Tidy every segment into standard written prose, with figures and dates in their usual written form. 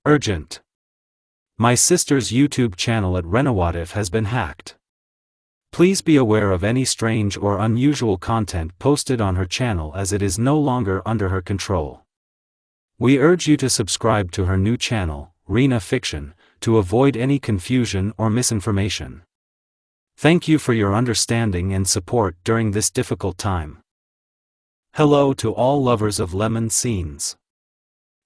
Urgent. My sister's YouTube channel at Renovative has been hacked. Please be aware of any strange or unusual content posted on her channel as it is no longer under her control. We urge you to subscribe to her new channel, Rena Fiction, to avoid any confusion or misinformation. Thank you for your understanding and support during this difficult time. Hello to all lovers of lemon scenes.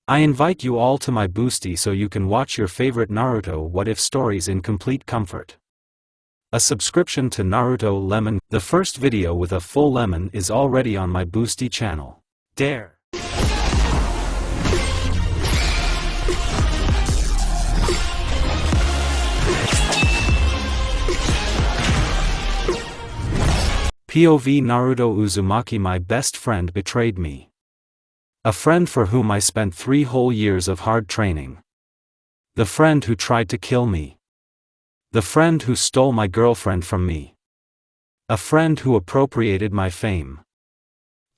I invite you all to my boosty so you can watch your favorite Naruto What If stories in complete comfort. A subscription to Naruto Lemon, the first video with a full lemon, is already on my boosty channel. Dare! POV Naruto Uzumaki. My best friend betrayed me. A friend for whom I spent 3 whole years of hard training. The friend who tried to kill me. The friend who stole my girlfriend from me. A friend who appropriated my fame.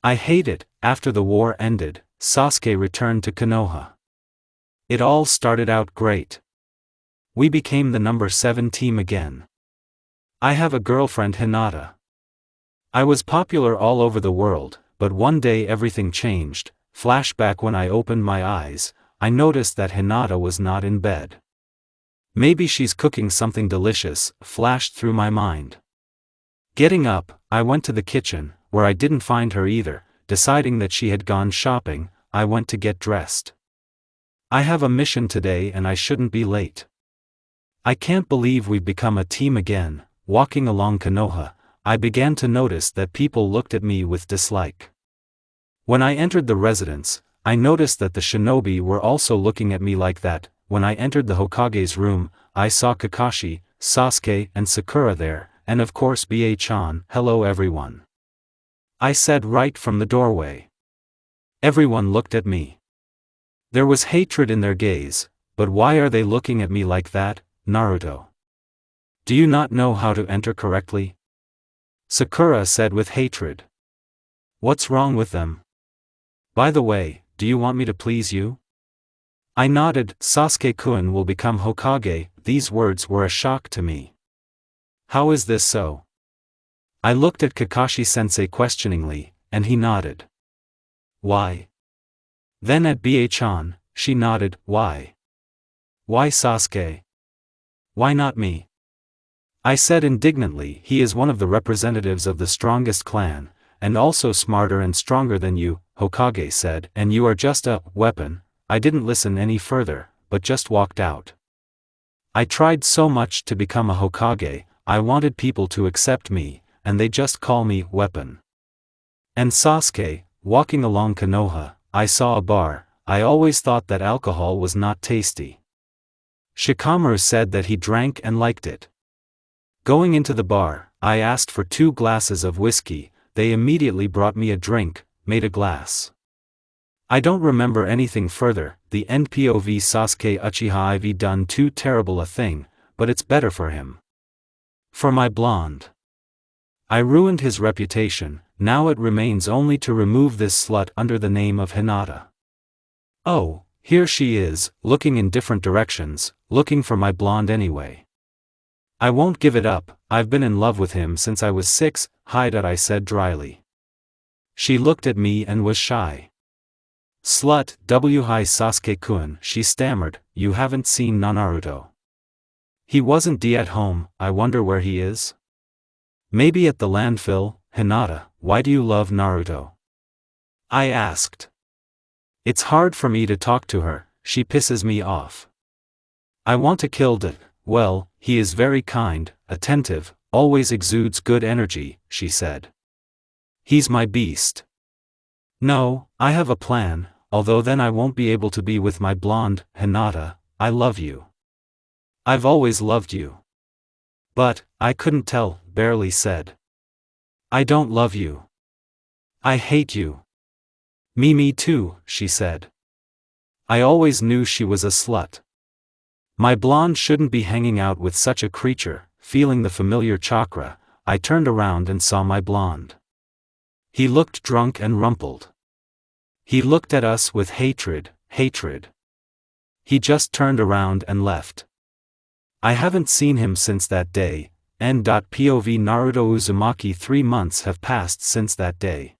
I hate it. After the war ended, Sasuke returned to Konoha. It all started out great. We became the number 7 team again. I have a girlfriend, Hinata. I was popular all over the world, but one day everything changed. Flashback: when I opened my eyes, I noticed that Hinata was not in bed. Maybe she's cooking something delicious, flashed through my mind. Getting up, I went to the kitchen, where I didn't find her either. Deciding that she had gone shopping, I went to get dressed. I have a mission today and I shouldn't be late. I can't believe we've become a team again. Walking along Konoha, I began to notice that people looked at me with dislike. When I entered the residence, I noticed that the Shinobi were also looking at me like that. When I entered the Hokage's room, I saw Kakashi, Sasuke and Sakura there, and of course Ba-chan. Hello everyone, I said right from the doorway. Everyone looked at me. There was hatred in their gaze. But why are they looking at me like that, Naruto? Do you not know how to enter correctly? Sakura said with hatred. What's wrong with them? By the way, do you want me to please you? I nodded. Sasuke-kun will become Hokage. These words were a shock to me. How is this so? I looked at Kakashi-sensei questioningly, and he nodded. Why? Then at Ba-chan, she nodded. Why? Why Sasuke? Why not me? I said indignantly. He is one of the representatives of the strongest clan, and also smarter and stronger than you, Hokage said, and you are just a weapon. I didn't listen any further, but just walked out. I tried so much to become a Hokage. I wanted people to accept me, and they just call me weapon. And Sasuke, walking along Konoha, I saw a bar. I always thought that alcohol was not tasty. Shikamaru said that he drank and liked it. Going into the bar, I asked for 2 glasses of whiskey. They immediately brought me a drink, made a glass. I don't remember anything further. The end. POV Sasuke Uchiha. I've done too terrible a thing, but it's better for him. For my blonde. I ruined his reputation. Now it remains only to remove this slut under the name of Hinata. Oh, here she is, looking in different directions, looking for my blonde anyway. I won't give it up. I've been in love with him since I was 6, hide it, I said dryly. She looked at me and was shy. Slut, hi Sasuke-kun, she stammered. You haven't seen Naruto. He wasn't at home. I wonder where he is? Maybe at the landfill. Hinata, why do you love Naruto? I asked. It's hard for me to talk to her, she pisses me off. I want to kill her. Well, he is very kind, attentive, always exudes good energy, she said. He's my beast. No, I have a plan, although then I won't be able to be with my blonde. Hinata, I love you. I've always loved you. But, I couldn't tell, barely said. I don't love you. I hate you. Me too, she said. I always knew she was a slut. My blonde shouldn't be hanging out with such a creature. Feeling the familiar chakra, I turned around and saw my blonde. He looked drunk and rumpled. He looked at us with hatred. He just turned around and left. I haven't seen him since that day. N.POV Naruto Uzumaki 3 months have passed since that day.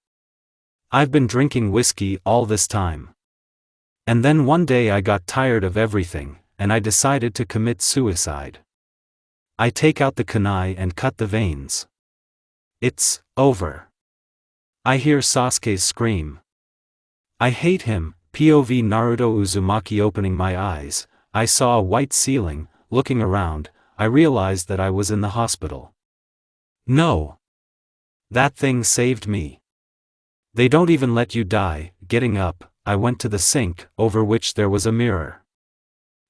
I've been drinking whiskey all this time. And then one day I got tired of everything, and I decided to commit suicide. I take out the kunai and cut the veins. It's over. I hear Sasuke's scream. I hate him. POV Naruto Uzumaki opening my eyes, I saw a white ceiling. Looking around, I realized that I was in the hospital. No. That thing saved me. They don't even let you die. Getting up, I went to the sink, over which there was a mirror.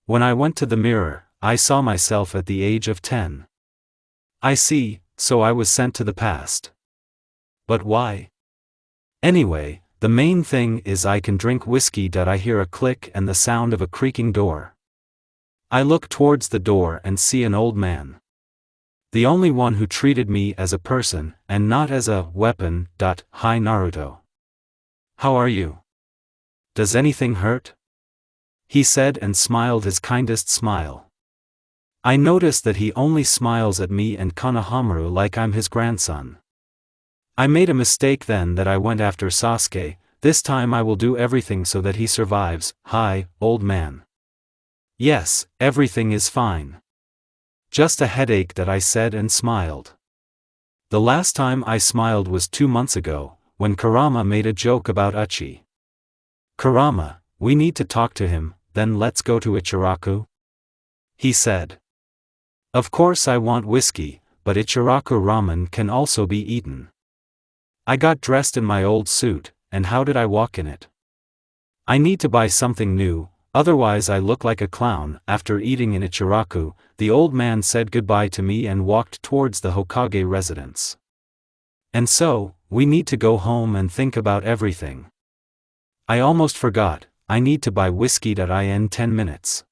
When I went to the mirror, I saw myself at the age of 10. I see, so I was sent to the past. But why? Anyway, the main thing is I can drink whiskey. I hear a click and the sound of a creaking door. I look towards the door and see an old man. The only one who treated me as a person, and not as a weapon. Hi Naruto. How are you? Does anything hurt? He said and smiled his kindest smile. I noticed that he only smiles at me and Konohamaru like I'm his grandson. I made a mistake then that I went after Sasuke. This time I will do everything so that he survives. Hi, old man. Yes, everything is fine. Just a headache. I said and smiled. The last time I smiled was 2 months ago, when Kurama made a joke about Uchi. Kurama, we need to talk to him, then let's go to Ichiraku? He said. Of course I want whiskey, but Ichiraku ramen can also be eaten. I got dressed in my old suit, and how did I walk in it? I need to buy something new. Otherwise I look like a clown. After eating in Ichiraku, the old man said goodbye to me and walked towards the Hokage residence. And so, we need to go home and think about everything. I almost forgot, I need to buy whiskey. In 10 minutes.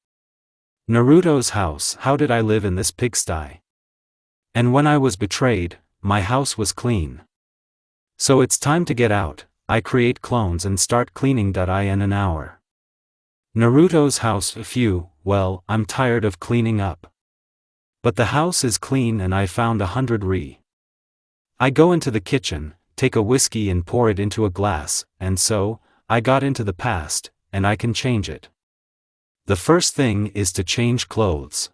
Naruto's house. How did I live in this pigsty? And when I was betrayed, my house was clean. So it's time to get out. I create clones and start cleaning. In an hour. Naruto's house. Phew, well, I'm tired of cleaning up. But the house is clean and I found 100 ri. I go into the kitchen, take a whiskey and pour it into a glass, and so, I got into the past, and I can change it. The first thing is to change clothes.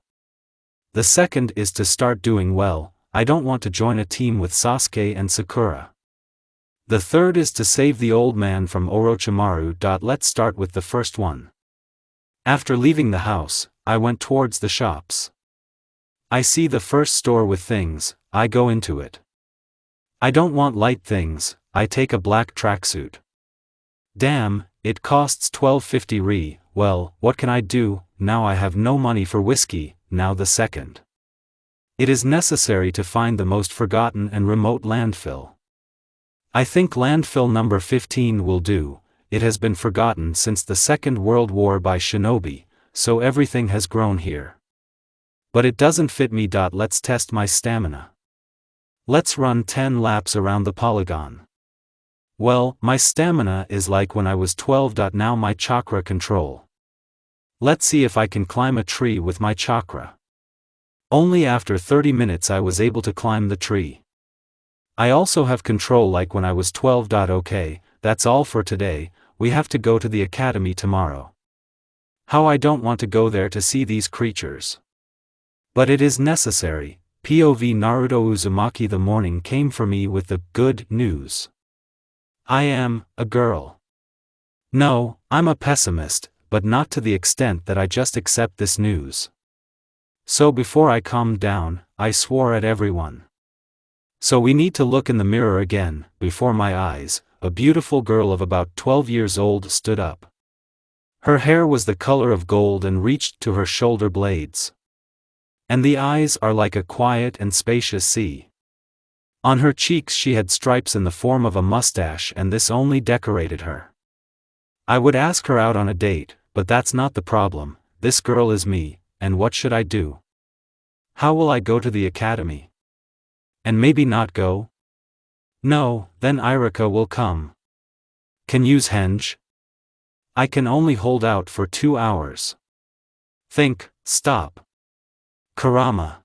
The second is to start doing well. I don't want to join a team with Sasuke and Sakura. The third is to save the old man from Orochimaru. Let's start with the first one. After leaving the house, I went towards the shops. I see the first store with things, I go into it. I don't want light things, I take a black tracksuit. Damn, it costs 1250 ri. Well, what can I do? Now I have no money for whiskey. Now the second. It is necessary to find the most forgotten and remote landfill. I think landfill number 15 will do. It has been forgotten since the Second World War by Shinobi, so everything has grown here. But it doesn't fit me. Let's test my stamina. Let's run 10 laps around the polygon. Well, my stamina is like when I was 12. Now my chakra control. Let's see if I can climb a tree with my chakra. Only after 30 minutes I was able to climb the tree. I also have control like when I was 12. Okay, that's all for today. We have to go to the academy tomorrow. How I don't want to go there to see these creatures. But it is necessary. POV Naruto Uzumaki. The morning came for me with the good news. I am a girl. No, I'm a pessimist, but not to the extent that I just accept this news. So before I calmed down, I swore at everyone. So we need to look in the mirror again. Before my eyes, a beautiful girl of about 12 years old stood up. Her hair was the color of gold and reached to her shoulder blades. And the eyes are like a quiet and spacious sea. On her cheeks she had stripes in the form of a mustache, and this only decorated her. I would ask her out on a date, but that's not the problem. This girl is me, and what should I do? How will I go to the academy? And maybe not go? No, then Irika will come. Can use henge? I can only hold out for 2 hours. Think, stop. Kurama.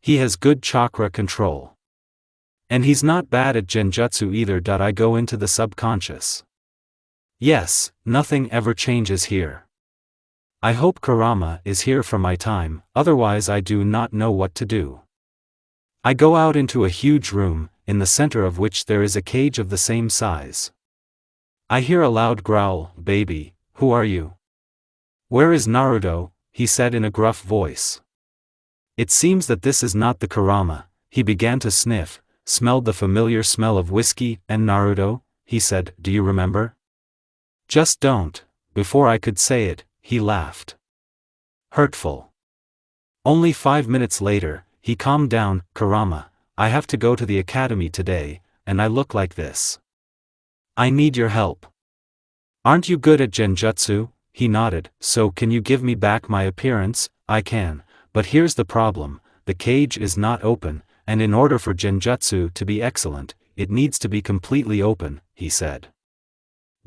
He has good chakra control. And he's not bad at genjutsu either. I go into the subconscious. Yes, nothing ever changes here. I hope Kurama is here for my time, otherwise I do not know what to do. I go out into a huge room, in the center of which there is a cage of the same size. I hear a loud growl. Baby, who are you? Where is Naruto? He said in a gruff voice. It seems that this is not the Kurama. He began to sniff, smelled the familiar smell of whiskey. And Naruto, he said, do you remember? Just don't. Before I could say it, he laughed. Hurtful. Only 5 minutes later, he calmed down. Kurama, I have to go to the academy today, and I look like this. I need your help. Aren't you good at genjutsu? He nodded. So can you give me back my appearance? I can, but here's the problem, the cage is not open, and in order for genjutsu to be excellent, it needs to be completely open, he said.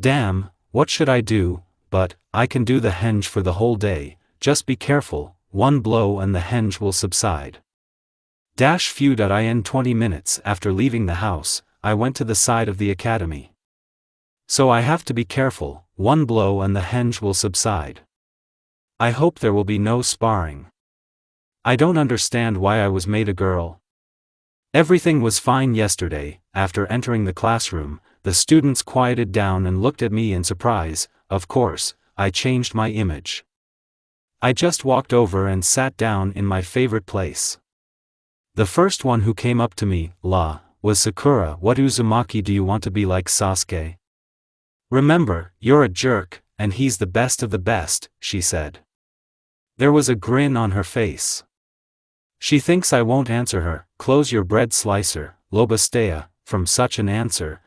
Damn, what should I do? But I can do the henge for the whole day, just be careful, one blow and the henge will subside. Few. In 20 minutes after leaving the house, I went to the side of the academy. So I have to be careful, one blow and the henge will subside. I hope there will be no sparring. I don't understand why I was made a girl. Everything was fine yesterday. After entering the classroom, the students quieted down and looked at me in surprise. Of course, I changed my image. I just walked over and sat down in my favorite place. The first one who came up to me, was Sakura. What Uzumaki, do you want to be like Sasuke? Remember, you're a jerk, and he's the best of the best, she said. There was a grin on her face. She thinks I won't answer her. Close your bread slicer, Lobastea. From such an answer,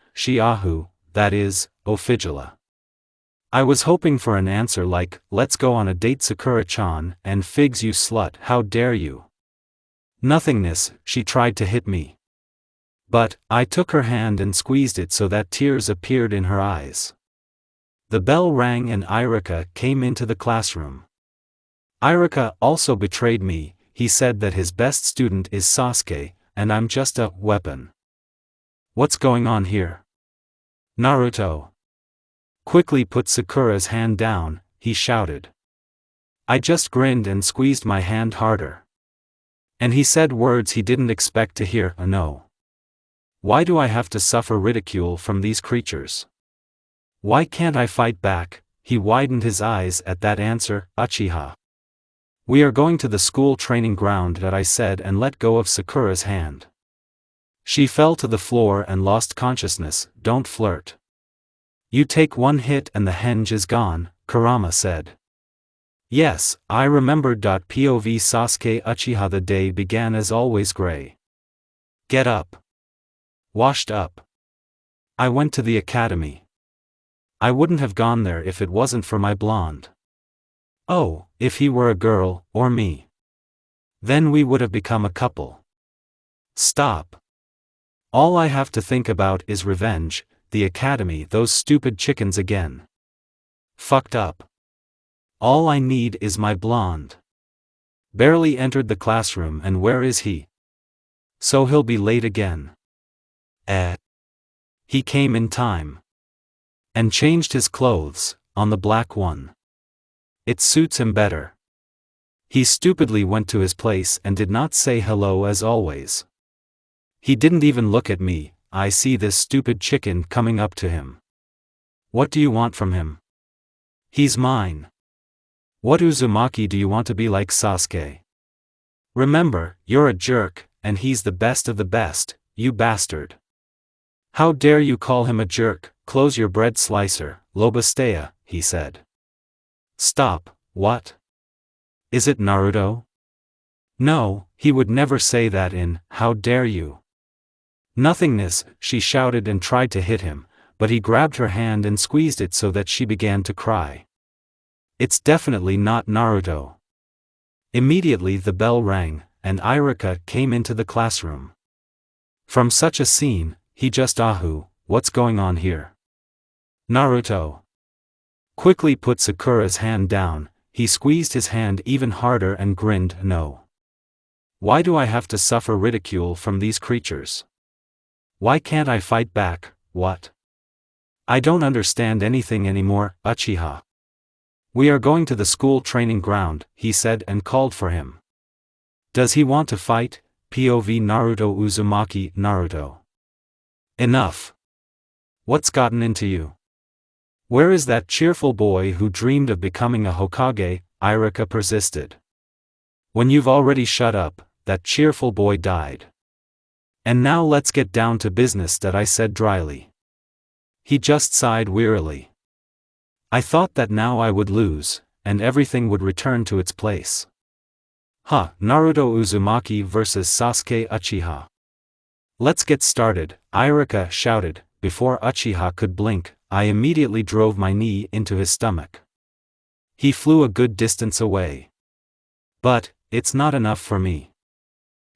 that is, Ophigila. I was hoping for an answer like, let's go on a date Sakura-chan, and figs you slut, how dare you. Nothingness, she tried to hit me. But, I took her hand and squeezed it so that tears appeared in her eyes. The bell rang and Irika came into the classroom. Irika also betrayed me. He said that his best student is Sasuke, and I'm just a weapon. What's going on here? Naruto. Quickly put Sakura's hand down, he shouted. I just grinned and squeezed my hand harder. And he said words he didn't expect to hear. No. Why do I have to suffer ridicule from these creatures? Why can't I fight back? He widened his eyes at that answer. Uchiha. We are going to the school training ground, I said, and let go of Sakura's hand. She fell to the floor and lost consciousness. Don't flirt. You take one hit and the henge is gone, Kurama said. Yes, I remember. POV Sasuke Uchiha. The day began as always gray. Get up. Washed up. I went to the academy. I wouldn't have gone there if it wasn't for my blonde. Oh, if he were a girl, or me. Then we would have become a couple. Stop. All I have to think about is revenge, the academy, those stupid chickens again. Fucked up. All I need is my blonde. Barely entered the classroom, and where is he? So he'll be late again. He came in time. And changed his clothes, on the black one. It suits him better. He stupidly went to his place and did not say hello as always. He didn't even look at me. I see this stupid chicken coming up to him. What do you want from him? He's mine. What Uzumaki, do you want to be like Sasuke? Remember, you're a jerk, and he's the best of the best, you bastard. How dare you call him a jerk? Close your bread slicer, Lobastea, he said. Stop. What? Is it Naruto? No, he would never say that in, how dare you. Nothingness, she shouted and tried to hit him, but he grabbed her hand and squeezed it so that she began to cry. It's definitely not Naruto. Immediately the bell rang, and Irika came into the classroom. From such a scene, he just what's going on here? Naruto. Quickly put Sakura's hand down, he squeezed his hand even harder and grinned, "No. Why do I have to suffer ridicule from these creatures? Why can't I fight back, what? I don't understand anything anymore, Uchiha." "We are going to the school training ground," he said and called for him. "Does he want to fight?" POV Naruto Uzumaki Naruto. "Enough. What's gotten into you? Where is that cheerful boy who dreamed of becoming a Hokage?" Iruka persisted. "When you've already shut up, that cheerful boy died. And now let's get down to business," that I said dryly. He just sighed wearily. "I thought that now I would lose, and everything would return to its place." Naruto Uzumaki vs Sasuke Uchiha. "Let's get started," Iruka shouted. Before Uchiha could blink, I immediately drove my knee into his stomach. He flew a good distance away. But it's not enough for me.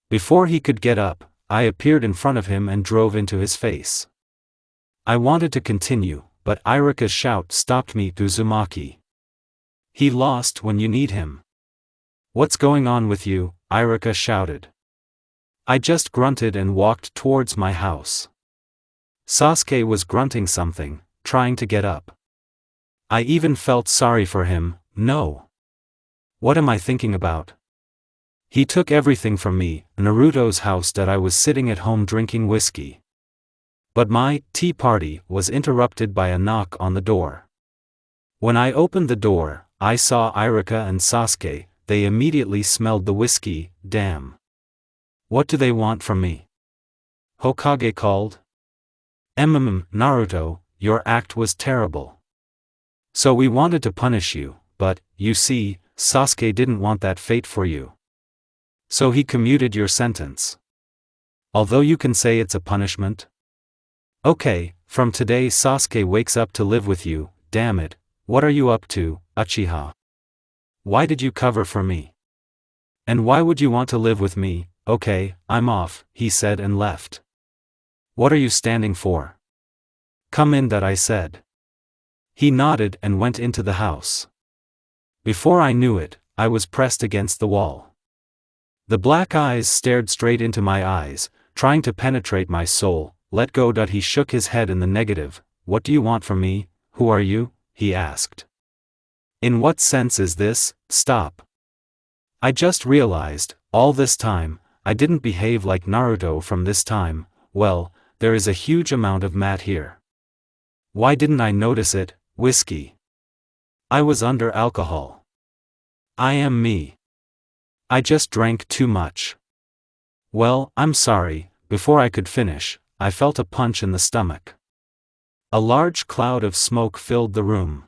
Before he could get up, I appeared in front of him and drove into his face. I wanted to continue, but Iruka's shout stopped me. "Uzumaki. He lost when you need him." "What's going on with you?" Iruka shouted. I just grunted and walked towards my house. Sasuke was grunting something, trying to get up. I even felt sorry for him. No. What am I thinking about? He took everything from me, Naruto's house, that I was sitting at home drinking whiskey. But my tea party was interrupted by a knock on the door. When I opened the door, I saw Iruka and Sasuke. They immediately smelled the whiskey. Damn. What do they want from me? Hokage called? Naruto, your act was terrible. So we wanted to punish you, but, you see, Sasuke didn't want that fate for you. So he commuted your sentence. Although you can say it's a punishment. Okay, from today Sasuke wakes up to live with you. Damn it, what are you up to, Uchiha? Why did you cover for me? And why would you want to live with me? Okay, I'm off, he said and left. What are you standing for? Come in, that I said. He nodded and went into the house. Before I knew it, I was pressed against the wall. The black eyes stared straight into my eyes, trying to penetrate my soul. Let go. He shook his head in the negative. What do you want from me? Who are you? He asked. In what sense is this? Stop. I just realized, all this time, I didn't behave like Naruto from this time. Well, there is a huge amount of mat here. Why didn't I notice it? Whiskey. I was under alcohol. I am me. I just drank too much. Well, I'm sorry. Before I could finish, I felt a punch in the stomach. A large cloud of smoke filled the room.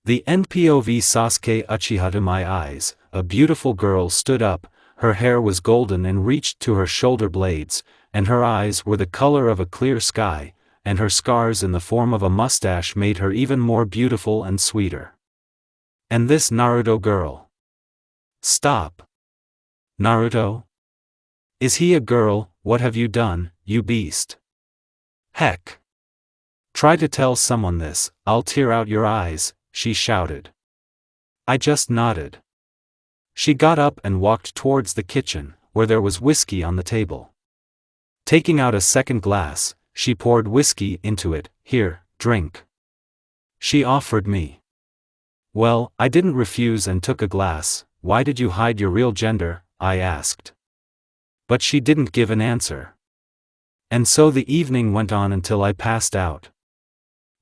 The NPOV Sasuke Uchiha. To my eyes, a beautiful girl stood up. Her hair was golden and reached to her shoulder blades, and her eyes were the color of a clear sky, and her scars in the form of a mustache made her even more beautiful and sweeter. And this Naruto girl. Stop. Naruto? Is he a girl? What have you done, you beast? Heck. Try to tell someone this, I'll tear out your eyes, she shouted. I just nodded. She got up and walked towards the kitchen, where there was whiskey on the table. Taking out a second glass, she poured whiskey into it. Here, drink. She offered me. Well, I didn't refuse and took a glass. Why did you hide your real gender? I asked. But she didn't give an answer. And so the evening went on until I passed out.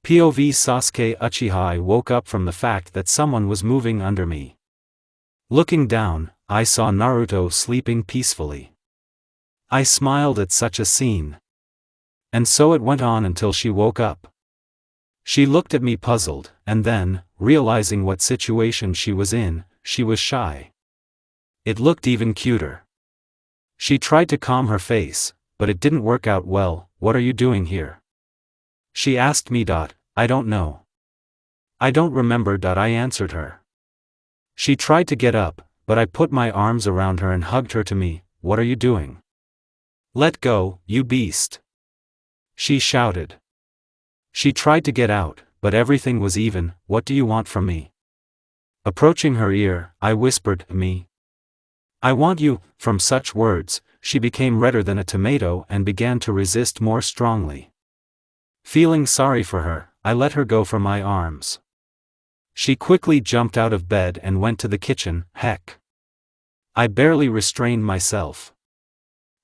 POV Sasuke Uchiha. I woke up from the fact that someone was moving under me. Looking down, I saw Naruto sleeping peacefully. I smiled at such a scene. And so it went on until she woke up. She looked at me puzzled, and then, realizing what situation she was in, she was shy. It looked even cuter. She tried to calm her face, but it didn't work out well. What are you doing here? She asked me. I don't know. I don't remember. I answered her. She tried to get up, but I put my arms around her and hugged her to me. What are you doing? Let go, you beast. She shouted. She tried to get out, but everything was even. What do you want from me? Approaching her ear, I whispered, "Me. I want you." From such words, she became redder than a tomato and began to resist more strongly. Feeling sorry for her, I let her go from my arms. She quickly jumped out of bed and went to the kitchen. Heck! I barely restrained myself.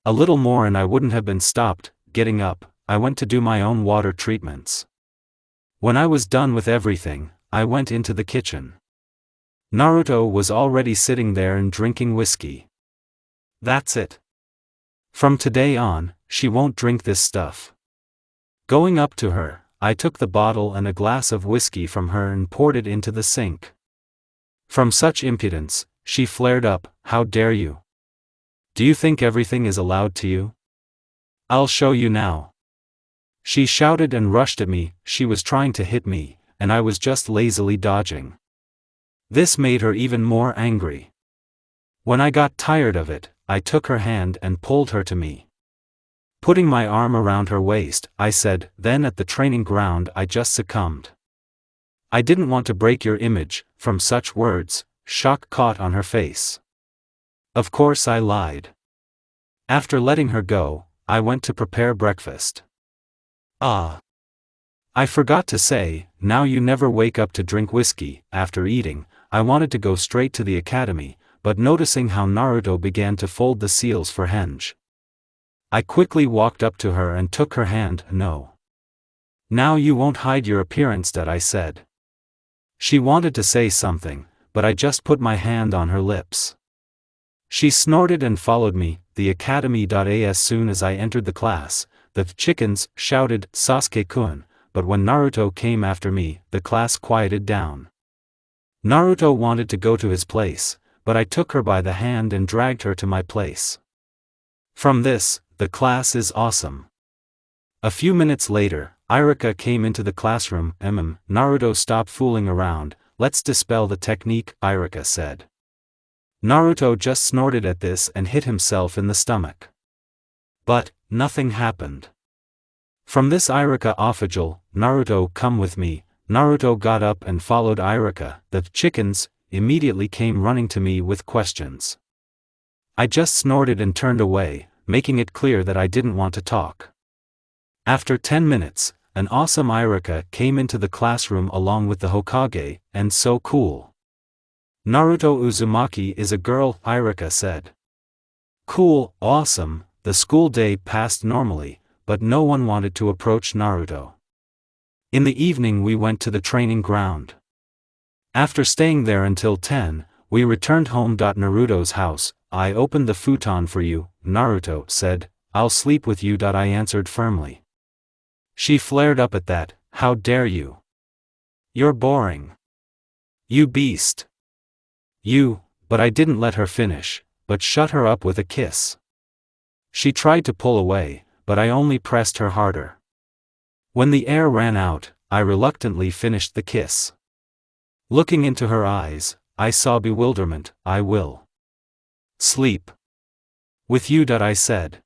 A little more and I wouldn't have been stopped. Getting up, I went to do my own water treatments. When I was done with everything, I went into the kitchen. Naruto was already sitting there and drinking whiskey. That's it. From today on, she won't drink this stuff. Going up to her, I took the bottle and a glass of whiskey from her and poured it into the sink. From such impudence, she flared up, "How dare you? Do you think everything is allowed to you? I'll show you now." She shouted and rushed at me. She was trying to hit me, and I was just lazily dodging. This made her even more angry. When I got tired of it, I took her hand and pulled her to me. Putting my arm around her waist, I said, "Then at the training ground I just succumbed. I didn't want to break your image." From such words, shock caught on her face. Of course I lied. After letting her go, I went to prepare breakfast. I forgot to say, now you never wake up to drink whiskey. After eating, I wanted to go straight to the academy, but noticing how Naruto began to fold the seals for henge, I quickly walked up to her and took her hand. "No. Now you won't hide your appearance," that I said. She wanted to say something, but I just put my hand on her lips. She snorted and followed me, the academy. As soon as I entered the class, the chickens shouted, "Sasuke-kun," but when Naruto came after me, the class quieted down. Naruto wanted to go to his place, but I took her by the hand and dragged her to my place. From this, the class is awesome. A few minutes later, Iruka came into the classroom. Naruto, stop fooling around, let's dispel the technique," Iruka said. Naruto just snorted at this and hit himself in the stomach. But nothing happened. From this Iruka official, "Naruto, come with me." Naruto got up and followed Iruka. The chickens immediately came running to me with questions. I just snorted and turned away, making it clear that I didn't want to talk. After 10 minutes, an awesome Iruka came into the classroom along with the Hokage, and so cool. "Naruto Uzumaki is a girl," Iruka said. Cool, awesome. The school day passed normally, but no one wanted to approach Naruto. In the evening we went to the training ground. After staying there until 10, we returned home. Naruto's house. "I opened the futon for you," Naruto said. "I'll sleep with you." I answered firmly. She flared up at that. "How dare you? You're boring. You beast. You," but I didn't let her finish, but shut her up with a kiss. She tried to pull away, but I only pressed her harder. When the air ran out, I reluctantly finished the kiss. Looking into her eyes, I saw bewilderment. "I will sleep with you," I said.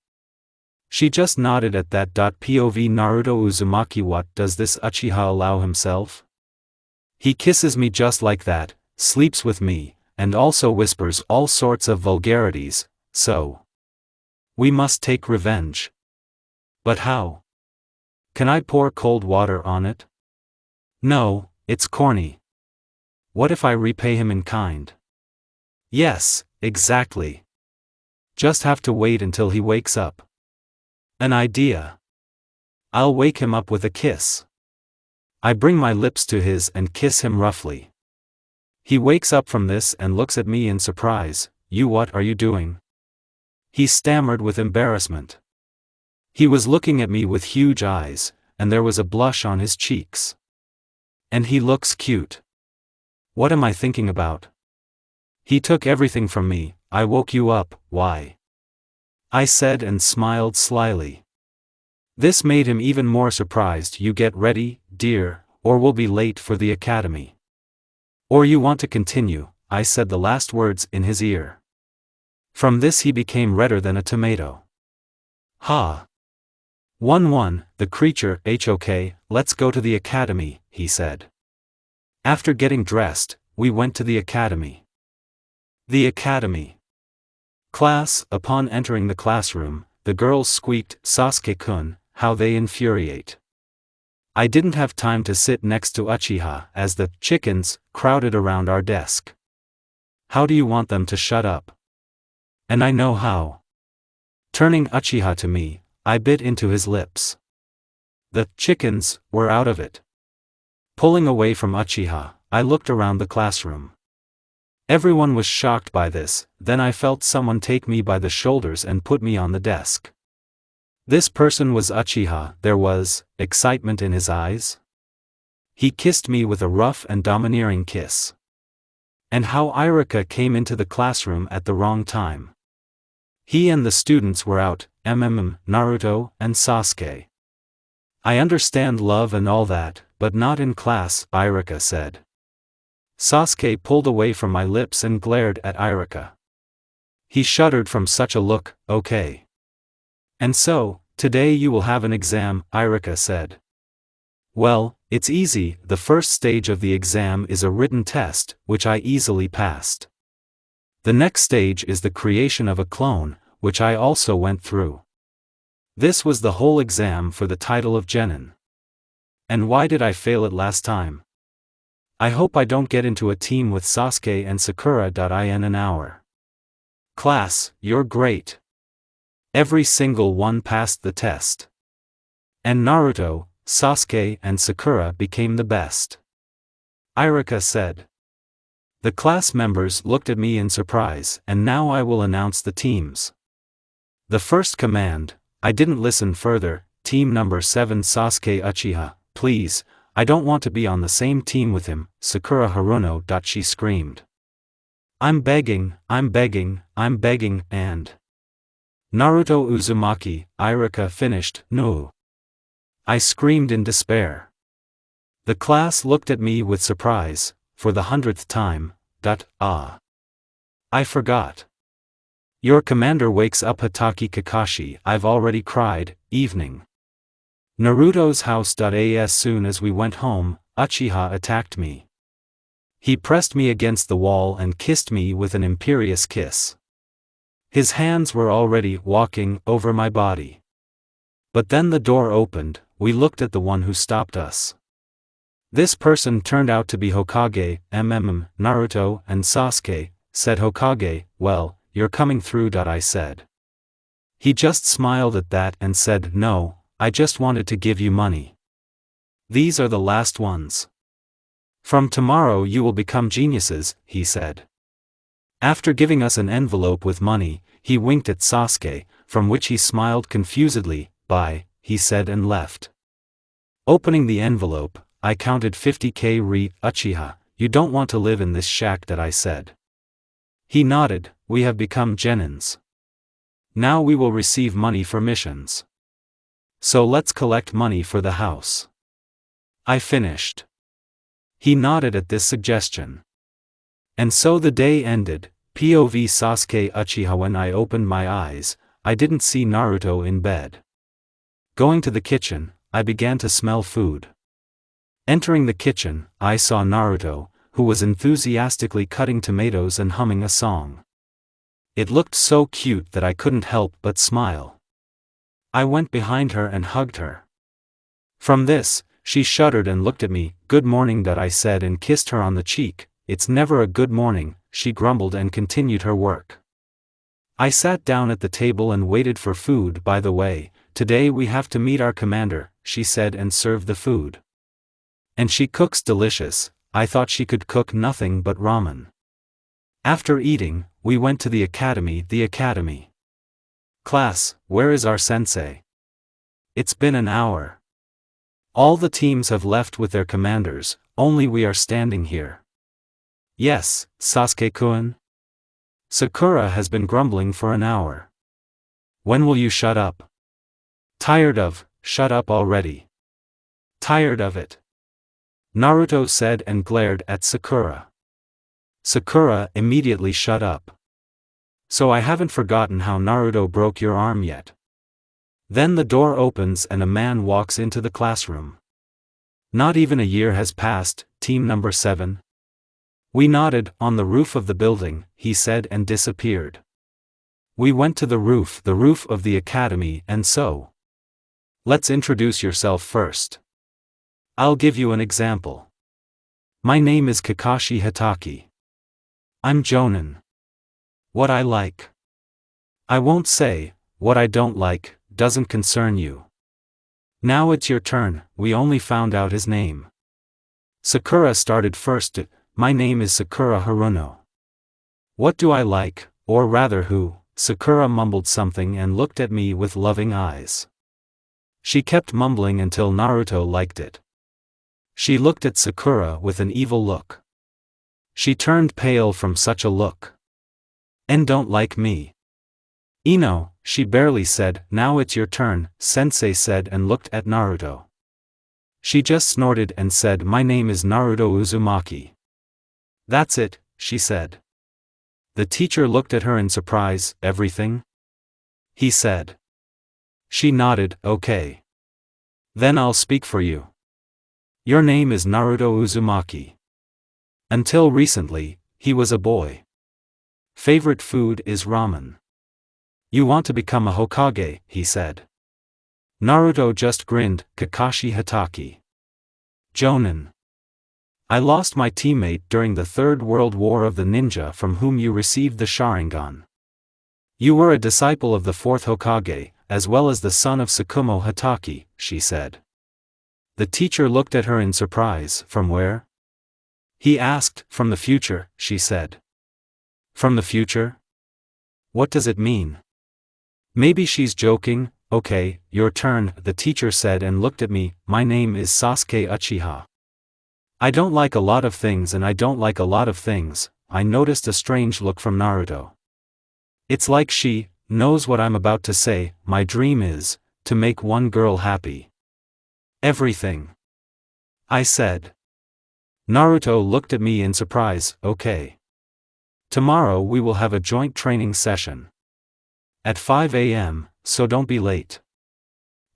She just nodded at that. POV Naruto Uzumaki, what does this Uchiha allow himself? He kisses me just like that, sleeps with me, and also whispers all sorts of vulgarities, so we must take revenge. But how? Can I pour cold water on it? No, it's corny. What if I repay him in kind? Yes, exactly. Just have to wait until he wakes up. An idea. I'll wake him up with a kiss. I bring my lips to his and kiss him roughly. He wakes up from this and looks at me in surprise. "You, what are you doing?" He stammered with embarrassment. He was looking at me with huge eyes, and there was a blush on his cheeks. And he looks cute. What am I thinking about? He took everything from me. "I woke you up, why?" I said and smiled slyly. This made him even more surprised. "You get ready, dear, or we'll be late for the academy. Or you want to continue?" I said the last words in his ear. From this he became redder than a tomato. "Ha! 1-1, the creature, okay, let's go to the academy," he said. After getting dressed, we went to the academy. The academy. Class. Upon entering the classroom, the girls squeaked, "Sasuke-kun, how they infuriate." I didn't have time to sit next to Uchiha as the chickens crowded around our desk. "How do you want them to shut up?" And I know how. Turning Uchiha to me, I bit into his lips. The chickens were out of it. Pulling away from Uchiha, I looked around the classroom. Everyone was shocked by this. Then I felt someone take me by the shoulders and put me on the desk. This person was Uchiha. There was excitement in his eyes. He kissed me with a rough and domineering kiss. And how Iruka came into the classroom at the wrong time. He and the students were out, Naruto and Sasuke. "I understand love and all that, but not in class," Iruka said. Sasuke pulled away from my lips and glared at Iruka. He shuddered from such a look. "Okay. And so, today you will have an exam," Iruka said. "Well, it's easy. The first stage of the exam is a written test, which I easily passed. The next stage is the creation of a clone, which I also went through. This was the whole exam for the title of genin. And why did I fail it last time? I hope I don't get into a team with Sasuke and Sakura. In an hour. Class, you're great. Every single one passed the test. And Naruto, Sasuke and Sakura became the best," Iruka said. The class members looked at me in surprise, and now I will announce the teams. The first command. I didn't listen further. Team number 7 Sasuke Uchiha, please, I don't want to be on the same team with him, Sakura Haruno. She screamed. I'm begging, I'm begging, I'm begging," and Naruto Uzumaki, Iruka finished, "No." I screamed in despair. The class looked at me with surprise. For the 100th time. I forgot. Your commander wakes up Hatake Kakashi. I've already cried. Evening. Naruto's house. As soon as we went home, Uchiha attacked me. He pressed me against the wall and kissed me with an imperious kiss. His hands were already walking over my body. But then the door opened. We looked at the one who stopped us. This person turned out to be Hokage. Naruto and Sasuke, said Hokage. "Well, you're coming through." I said. He just smiled at that and said, "No, I just wanted to give you money. These are the last ones. From tomorrow you will become geniuses," he said. After giving us an envelope with money, he winked at Sasuke, from which he smiled confusedly. "Bye," he said and left. Opening the envelope, I counted 50k. "Uchiha, you don't want to live in this shack." I said. He nodded. "We have become genins. Now we will receive money for missions. So let's collect money for the house." I finished. He nodded at this suggestion. And so the day ended. POV Sasuke Uchiha. When I opened my eyes, I didn't see Naruto in bed. Going to the kitchen, I began to smell food. Entering the kitchen, I saw Naruto, who was enthusiastically cutting tomatoes and humming a song. It looked so cute that I couldn't help but smile. I went behind her and hugged her. From this, she shuddered and looked at me. "Good morning," I said and kissed her on the cheek. "It's never a good morning," she grumbled and continued her work. I sat down at the table and waited for food. "By the way, today we have to meet our commander," she said and served the food. "And she cooks delicious." I thought she could cook nothing but ramen. After eating, we went to the academy. The academy. Class, where is our sensei? It's been an hour. All the teams have left with their commanders, only we are standing here. Yes, Sasuke-kun? Sakura has been grumbling for an hour. When will you shut up? Tired of, shut up already. Tired of it. Naruto said and glared at Sakura. Sakura immediately shut up. So I haven't forgotten how Naruto broke your arm yet. Then the door opens and a man walks into the classroom. Not even a year has passed. Team number 7. We nodded. On the roof of the building, he said, and disappeared. We went to the roof of the academy, and so. Let's introduce yourself first. I'll give you an example. My name is Kakashi Hatake. I'm Jonin. What I like. I won't say. What I don't like doesn't concern you. Now it's your turn. We only found out his name. Sakura started first. My name is Sakura Haruno. What do I like, or rather who? Sakura mumbled something and looked at me with loving eyes. She kept mumbling until Naruto liked it. She looked at Sakura with an evil look. She turned pale from such a look. And don't like me. Ino, she barely said. Now it's your turn, Sensei said, and looked at Naruto. She just snorted and said, my name is Naruto Uzumaki. That's it, she said. The teacher looked at her in surprise. Everything? He said. She nodded. Okay. Then I'll speak for you. Your name is Naruto Uzumaki. Until recently, he was a boy. Favorite food is ramen. You want to become a Hokage, he said. Naruto just grinned. Kakashi Hatake. Jonin. I lost my teammate during the Third World War of the ninja from whom you received the Sharingan. You were a disciple of the fourth Hokage, as well as the son of Tsukumo Hatake, she said. The teacher looked at her in surprise. From where? He asked. From the future, she said. From the future? What does it mean? Maybe she's joking. Okay, your turn, the teacher said and looked at me. My name is Sasuke Uchiha. I don't like a lot of things and I don't like a lot of things. I noticed a strange look from Naruto. It's like she knows what I'm about to say. My dream is to make one girl happy. Everything. I said. Naruto looked at me in surprise. Okay. Tomorrow we will have a joint training session. At 5 a.m., so don't be late.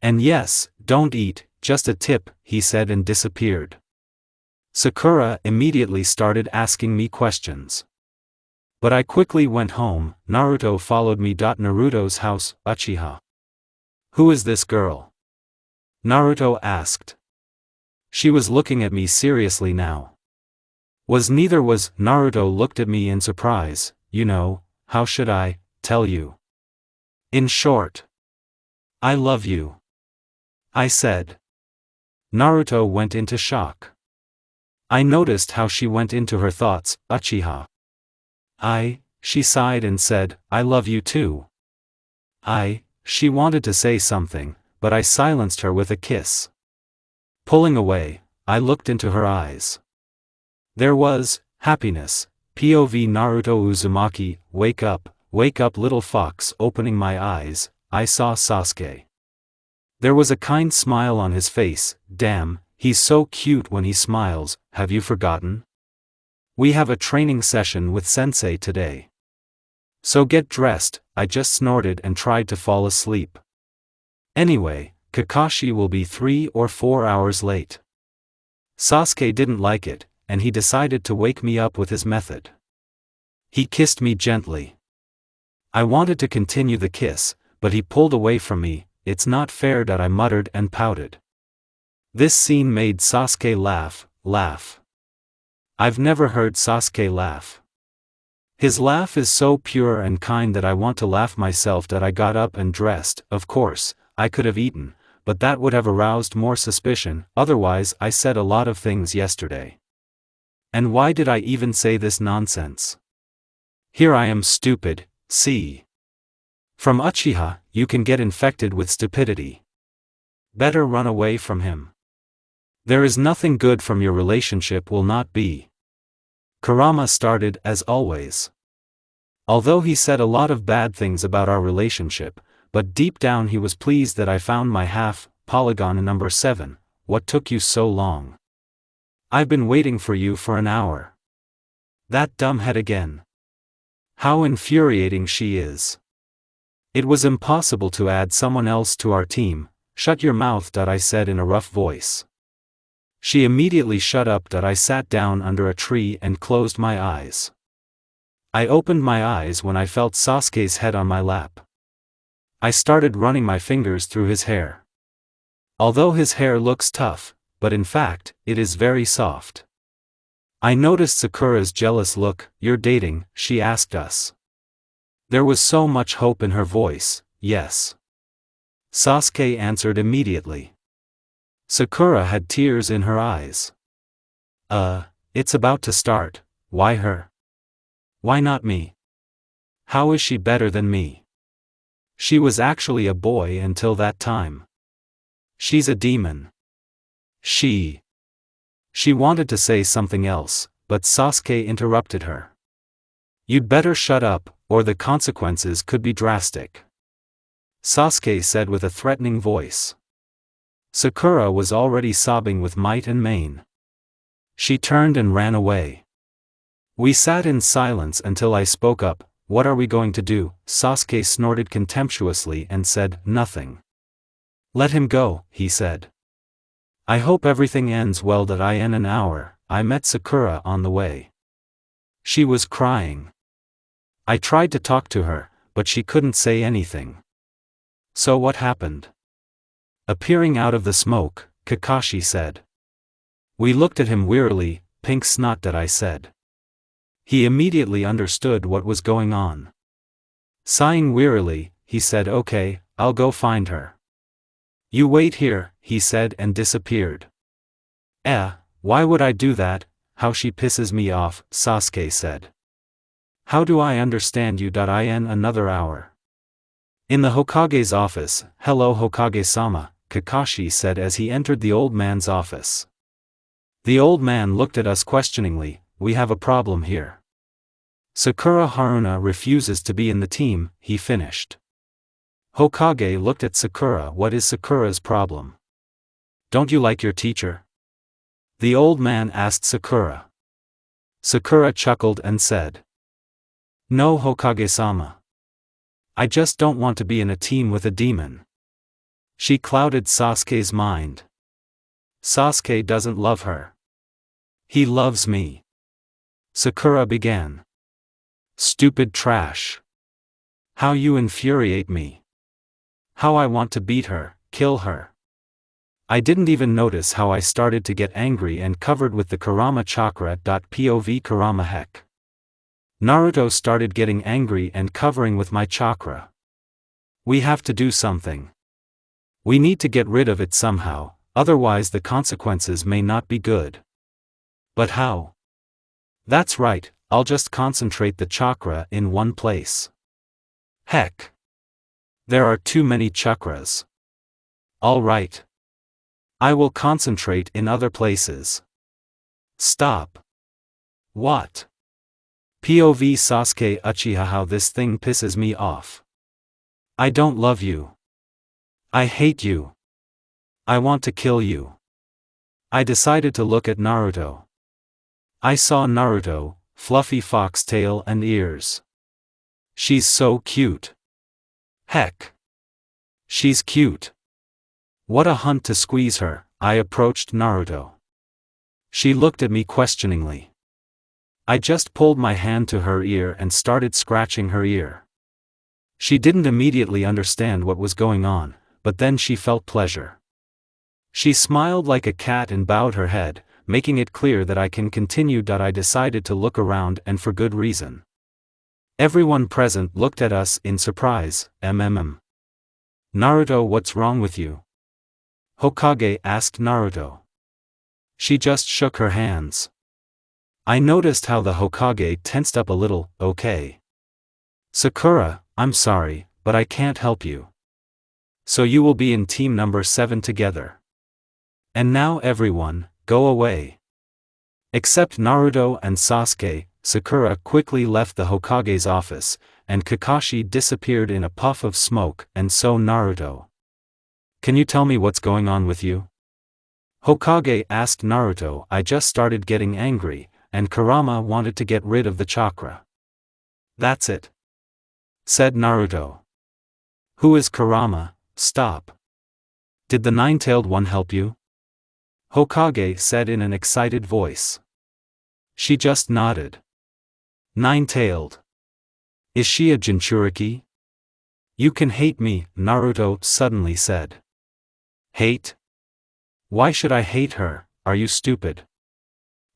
And yes, don't eat, just a tip, he said and disappeared. Sakura immediately started asking me questions. But I quickly went home. Naruto followed me. Naruto's house. Uchiha. Who is this girl? Naruto asked. She was looking at me seriously now. Naruto looked at me in surprise. You know, how should I tell you? In short. I love you. I said. Naruto went into shock. I noticed how she went into her thoughts. Uchiha. She sighed and said, I love you too. She wanted to say something, but I silenced her with a kiss. Pulling away, I looked into her eyes. There was happiness. POV Naruto Uzumaki. Wake up little fox. Opening my eyes, I saw Sasuke. There was a kind smile on his face. Damn, he's so cute when he smiles. Have you forgotten? We have a training session with Sensei today. So get dressed. I just snorted and tried to fall asleep. Anyway, Kakashi will be 3 or 4 hours late. Sasuke didn't like it, and he decided to wake me up with his method. He kissed me gently. I wanted to continue the kiss, but he pulled away from me. It's not fair, that I muttered and pouted. This scene made Sasuke laugh. I've never heard Sasuke laugh. His laugh is so pure and kind that I want to laugh myself. That I got up and dressed. Of course, I could have eaten, but that would have aroused more suspicion. Otherwise, I said a lot of things yesterday. And why did I even say this nonsense? Here I am stupid. See. From Uchiha, you can get infected with stupidity. Better run away from him. There is nothing good from your relationship, will not be. Kurama started as always. Although he said a lot of bad things about our relationship, but deep down he was pleased that I found my half polygon number 7. What took you so long? I've been waiting for you for an hour. That dumbhead again. How infuriating she is. It was impossible to add someone else to our team. Shut your mouth, I said in a rough voice. She immediately shut up. I sat down under a tree and closed my eyes. I opened my eyes when I felt Sasuke's head on my lap. I started running my fingers through his hair. Although his hair looks tough, but in fact, it is very soft. I noticed Sakura's jealous look. "You're dating?" she asked us. There was so much hope in her voice. "Yes." Sasuke answered immediately. Sakura had tears in her eyes. It's about to start. Why her? Why not me? How is she better than me? She was actually a boy until that time. She's a demon. She wanted to say something else, but Sasuke interrupted her. "You'd better shut up, or the consequences could be drastic," Sasuke said with a threatening voice. Sakura was already sobbing with might and main. She turned and ran away. We sat in silence until I spoke up. "What are we going to do?" Sasuke snorted contemptuously and said, "Nothing." "Let him go," he said. "I hope everything ends well." In an hour, I met Sakura on the way. She was crying. I tried to talk to her, but she couldn't say anything. "So what happened?" Appearing out of the smoke, Kakashi said. We looked at him wearily. "Pink snot," I said. He immediately understood what was going on. Sighing wearily, he said, "Okay, I'll go find her." "You wait here," he said and disappeared. Why would I do that? How she pisses me off," Sasuke said. "How do I understand you?" In another hour. In the Hokage's office. "Hello Hokage-sama," Kakashi said as he entered the old man's office. The old man looked at us questioningly. "We have a problem here. Sakura Haruna refuses to be in the team," he finished. Hokage looked at Sakura. "What is Sakura's problem? Don't you like your teacher?" the old man asked Sakura. Sakura chuckled and said, "No Hokage-sama. I just don't want to be in a team with a demon." She clouded Sasuke's mind. "Sasuke doesn't love her. He loves me," Sakura began. "Stupid trash. How you infuriate me. How I want to beat her, kill her." I didn't even notice how I started to get angry and covered with the kurama chakra. POV Kurama heck. Naruto started getting angry and covering with my chakra. We have to do something. We need to get rid of it somehow, otherwise the consequences may not be good. But how? That's right, I'll just concentrate the chakra in one place. Heck. There are too many chakras. All right. I will concentrate in other places. Stop. What? POV Sasuke Uchiha. How this thing pisses me off. I don't love you. I hate you. I want to kill you. I decided to look at Naruto. I saw Naruto, fluffy foxtail and ears. She's so cute. Heck. She's cute. What a hunt to squeeze her. I approached Naruto. She looked at me questioningly. I just pulled my hand to her ear and started scratching her ear. She didn't immediately understand what was going on, but then she felt pleasure. She smiled like a cat and bowed her head, making it clear that I can continue. I decided to look around, and for good reason. Everyone present looked at us in surprise. Naruto, what's wrong with you? Hokage asked Naruto. She just shook her hands. I noticed how the Hokage tensed up a little. Okay. Sakura, I'm sorry, but I can't help you. So you will be in team number 7 together. And now everyone, go away. Except Naruto and Sasuke. Sakura quickly left the Hokage's office, and Kakashi disappeared in a puff of smoke, and so Naruto. Can you tell me what's going on with you? Hokage asked Naruto. I just started getting angry, and Kurama wanted to get rid of the chakra. That's it, said Naruto. Who is Kurama? Stop. Did the nine-tailed one help you? Hokage said in an excited voice. She just nodded. Nine-tailed. Is she a Jinchuriki? You can hate me, Naruto suddenly said. Hate? Why should I hate her, are you stupid?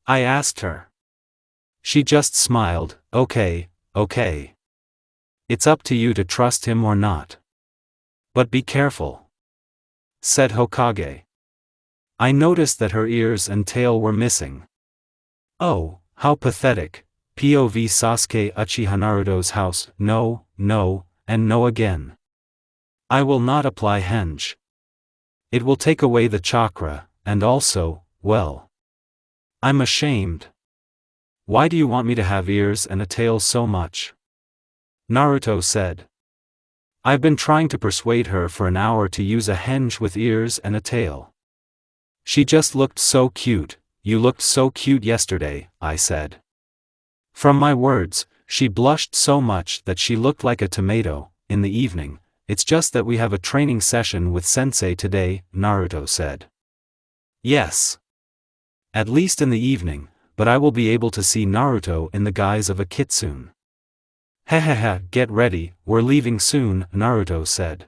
I asked her. She just smiled, okay. It's up to you to trust him or not. But be careful, said Hokage. I noticed that her ears and tail were missing. Oh, how pathetic. POV Sasuke Uchiha Naruto's house, no, and no again. I will not apply henge. It will take away the chakra, and also, well, I'm ashamed. Why do you want me to have ears and a tail so much? Naruto said. I've been trying to persuade her for an hour to use a henge with ears and a tail. She just looked so cute. You looked so cute yesterday, I said. From my words, she blushed so much that she looked like a tomato. In the evening, it's just that we have a training session with sensei today, Naruto said. Yes. At least in the evening, but I will be able to see Naruto in the guise of a kitsune. Hehehe, get ready, we're leaving soon, Naruto said.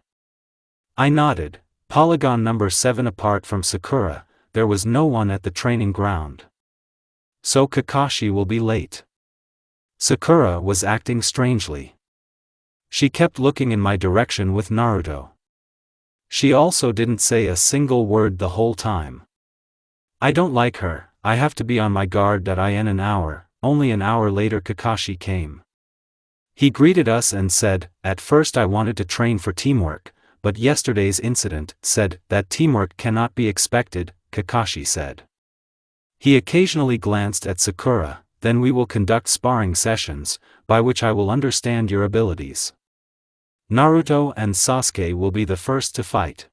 I nodded. Polygon number 7 apart from Sakura, there was no one at the training ground. So Kakashi will be late. Sakura was acting strangely. She kept looking in my direction with Naruto. She also didn't say a single word the whole time. I don't like her, I have to be on my guard. In an hour, only an hour later Kakashi came. He greeted us and said, at first I wanted to train for teamwork, but yesterday's incident said that teamwork cannot be expected, Kakashi said. He occasionally glanced at Sakura, then we will conduct sparring sessions, by which I will understand your abilities. Naruto and Sasuke will be the first to fight.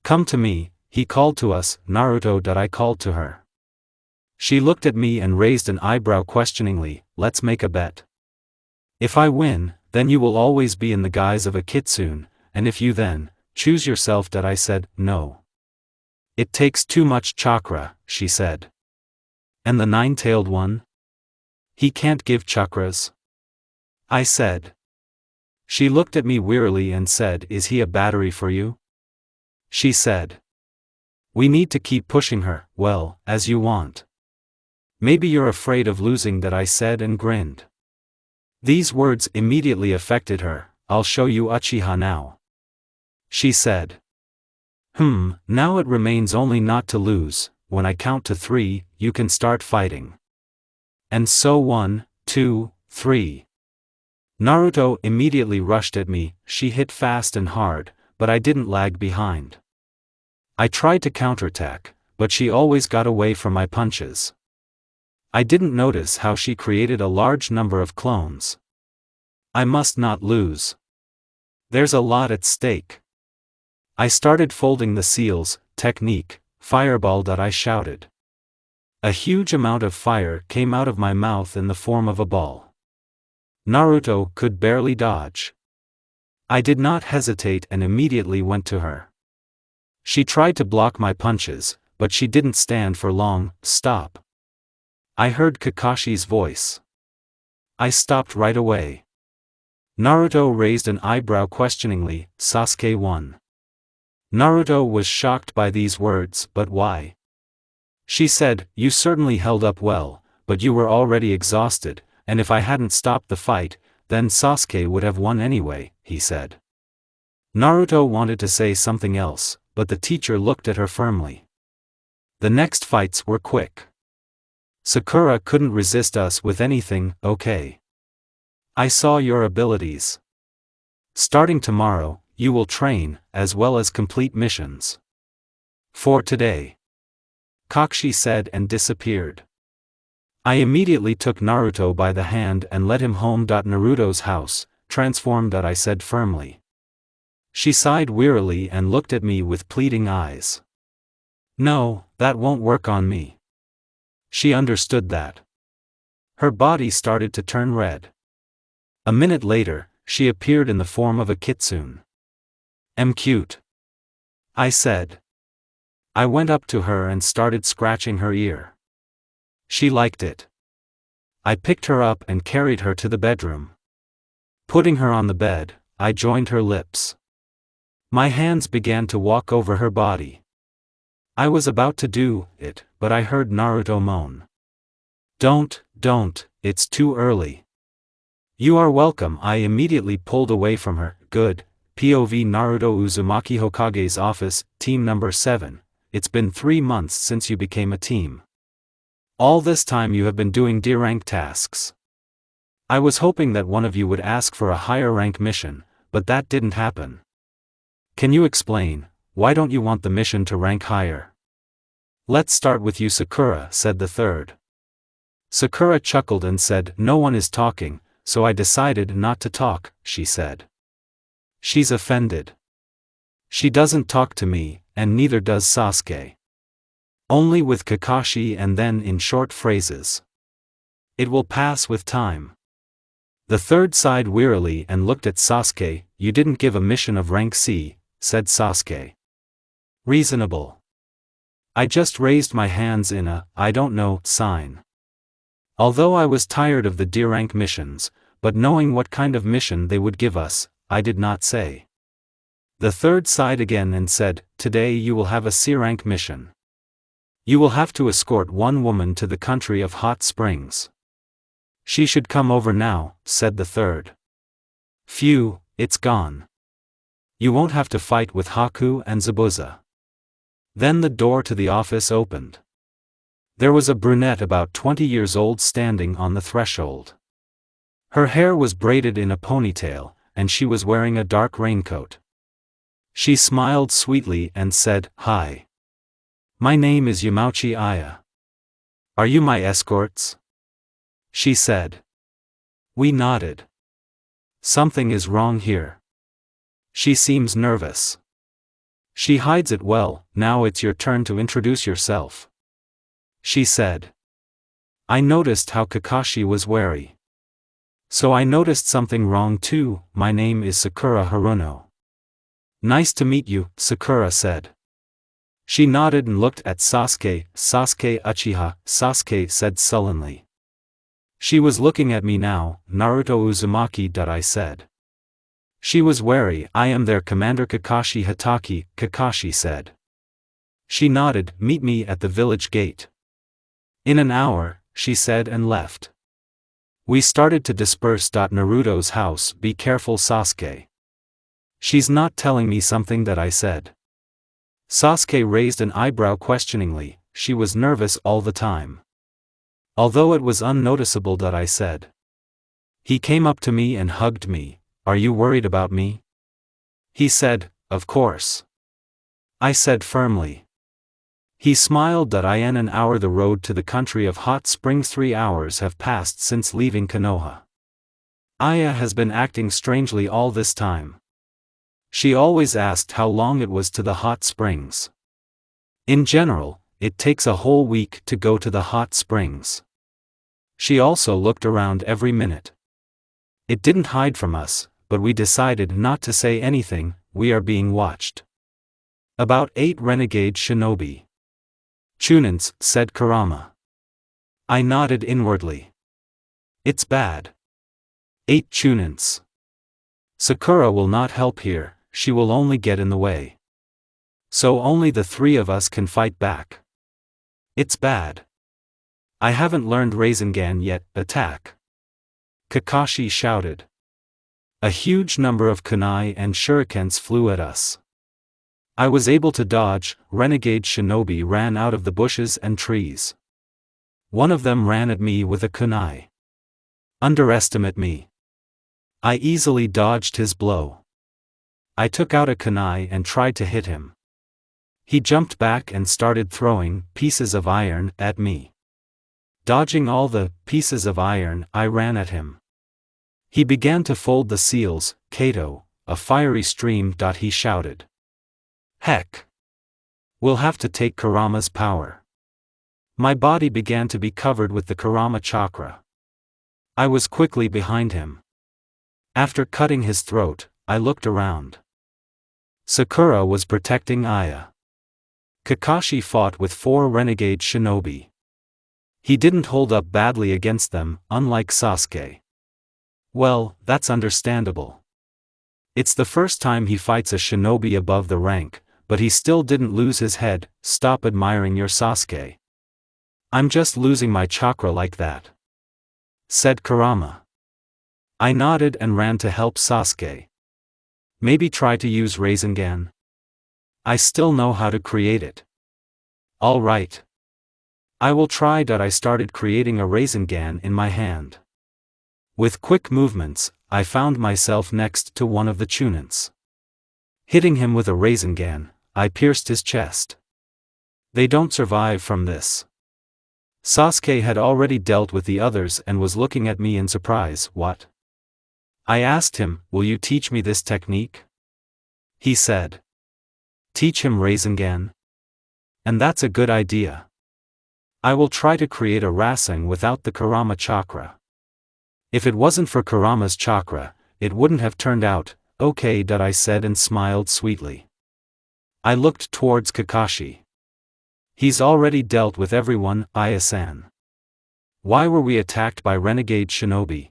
Come to me, he called to us, Naruto. I called to her. She looked at me and raised an eyebrow questioningly, let's make a bet. If I win, then you will always be in the guise of a kitsune, and if you then, choose yourself. I said, no. It takes too much chakra, she said. And the nine-tailed one? He can't give chakras? I said. She looked at me wearily and said, is he a battery for you? She said. We need to keep pushing her, well, as you want. Maybe you're afraid of losing. I said and grinned. These words immediately affected her. I'll show you Uchiha now. She said. Now it remains only not to lose. When I count to 3, you can start fighting. And so 1, 2, 3. Naruto immediately rushed at me. She hit fast and hard, but I didn't lag behind. I tried to counterattack, but she always got away from my punches. I didn't notice how she created a large number of clones. I must not lose. There's a lot at stake. I started folding the seals, technique, fireball. I shouted. A huge amount of fire came out of my mouth in the form of a ball. Naruto could barely dodge. I did not hesitate and immediately went to her. She tried to block my punches, but she didn't stand for long. Stop. I heard Kakashi's voice. I stopped right away. Naruto raised an eyebrow questioningly. Sasuke won. Naruto was shocked by these words. But why? She said, you certainly held up well, but you were already exhausted, and if I hadn't stopped the fight, then Sasuke would have won anyway, he said. Naruto wanted to say something else, but the teacher looked at her firmly. The next fights were quick. Sakura couldn't resist us with anything. Okay. I saw your abilities. Starting tomorrow, you will train, as well as complete missions. For today. Kakashi said and disappeared. I immediately took Naruto by the hand and led him home. Naruto's house, transformed. I said firmly. She sighed wearily and looked at me with pleading eyes. No, that won't work on me. She understood that. Her body started to turn red. A minute later, she appeared in the form of a kitsune. Cute. I said. I went up to her and started scratching her ear. She liked it. I picked her up and carried her to the bedroom. Putting her on the bed, I joined her lips. My hands began to walk over her body. I was about to do it, but I heard Naruto moan. Don't, it's too early. You are welcome. I immediately pulled away from her. Good. POV Naruto Uzumaki Hokage's office, team number 7. It's been 3 months since you became a team. All this time you have been doing D-rank tasks. I was hoping that one of you would ask for a higher rank mission, but that didn't happen. Can you explain, why don't you want the mission to rank higher? Let's start with you, Sakura, said the third. Sakura chuckled and said, no one is talking, so I decided not to talk, she said. She's offended. She doesn't talk to me, and neither does Sasuke. Only with Kakashi and then in short phrases. It will pass with time. The third sighed wearily and looked at Sasuke. You didn't give a mission of rank C, said Sasuke. Reasonable. I just raised my hands in a, I don't know, sign. Although I was tired of the D-rank missions, but knowing what kind of mission they would give us, I did not say. The third sighed again and said, today you will have a C-rank mission. You will have to escort one woman to the country of hot springs. She should come over now, said the third. Phew, it's gone. You won't have to fight with Haku and Zabuza. Then the door to the office opened. There was a brunette about 20 years old standing on the threshold. Her hair was braided in a ponytail, and she was wearing a dark raincoat. She smiled sweetly and said, Hi. My name is Yamauchi Aya. Are you my escorts? She said. We nodded. Something is wrong here. She seems nervous. She hides it well. Now it's your turn to introduce yourself. She said. I noticed how Kakashi was wary. So I noticed something wrong too. My name is Sakura Haruno. Nice to meet you, Sakura said. She nodded and looked at Sasuke. Sasuke Uchiha, Sasuke said sullenly. She was looking at me now. Naruto Uzumaki. I said. She was wary. I am their commander Kakashi Hatake, Kakashi said. She nodded. Meet me at the village gate. In an hour, she said and left. We started to disperse. Naruto's house. Be careful, Sasuke. She's not telling me something that I said. Sasuke raised an eyebrow questioningly. She was nervous all the time. Although it was unnoticeable that I said. He came up to me and hugged me. Are you worried about me? He said, of course. I said firmly. He smiled. In an hour the road to the country of hot springs. 3 hours have passed since leaving Konoha. Aya has been acting strangely all this time. She always asked how long it was to the hot springs. In general, it takes a whole week to go to the hot springs. She also looked around every minute. It didn't hide from us, but we decided not to say anything. We are being watched. About 8 renegade shinobi. Chunins, said Kurama. I nodded inwardly. It's bad. 8 Chunins. Sakura will not help here, she will only get in the way. So only the 3 of us can fight back. It's bad. I haven't learned Rasengan yet. Attack. Kakashi shouted. A huge number of kunai and shurikens flew at us. I was able to dodge. Renegade shinobi ran out of the bushes and trees. One of them ran at me with a kunai. Underestimate me. I easily dodged his blow. I took out a kunai and tried to hit him. He jumped back and started throwing pieces of iron at me. Dodging all the pieces of iron, I ran at him. He began to fold the seals. Kato, a fiery stream. He shouted. Heck! We'll have to take Kurama's power. My body began to be covered with the Kurama chakra. I was quickly behind him. After cutting his throat, I looked around. Sakura was protecting Aya. Kakashi fought with 4 renegade shinobi. He didn't hold up badly against them, unlike Sasuke. Well, that's understandable. It's the first time he fights a shinobi above the rank, but he still didn't lose his head. Stop admiring your Sasuke. I'm just losing my chakra like that, said Kurama. I nodded and ran to help Sasuke. Maybe try to use Rasengan? I still know how to create it. All right. I will try. I started creating a Rasengan in my hand. With quick movements, I found myself next to one of the Chunins. Hitting him with a Rasengan, I pierced his chest. They don't survive from this. Sasuke had already dealt with the others and was looking at me in surprise. What? I asked him, will you teach me this technique? He said. Teach him Rasengan? And that's a good idea. I will try to create a Rasen without the Kurama chakra. If it wasn't for Kurama's chakra, it wouldn't have turned out. Okay, I said and smiled sweetly. I looked towards Kakashi. He's already dealt with everyone. Aya-san. Why were we attacked by renegade shinobi?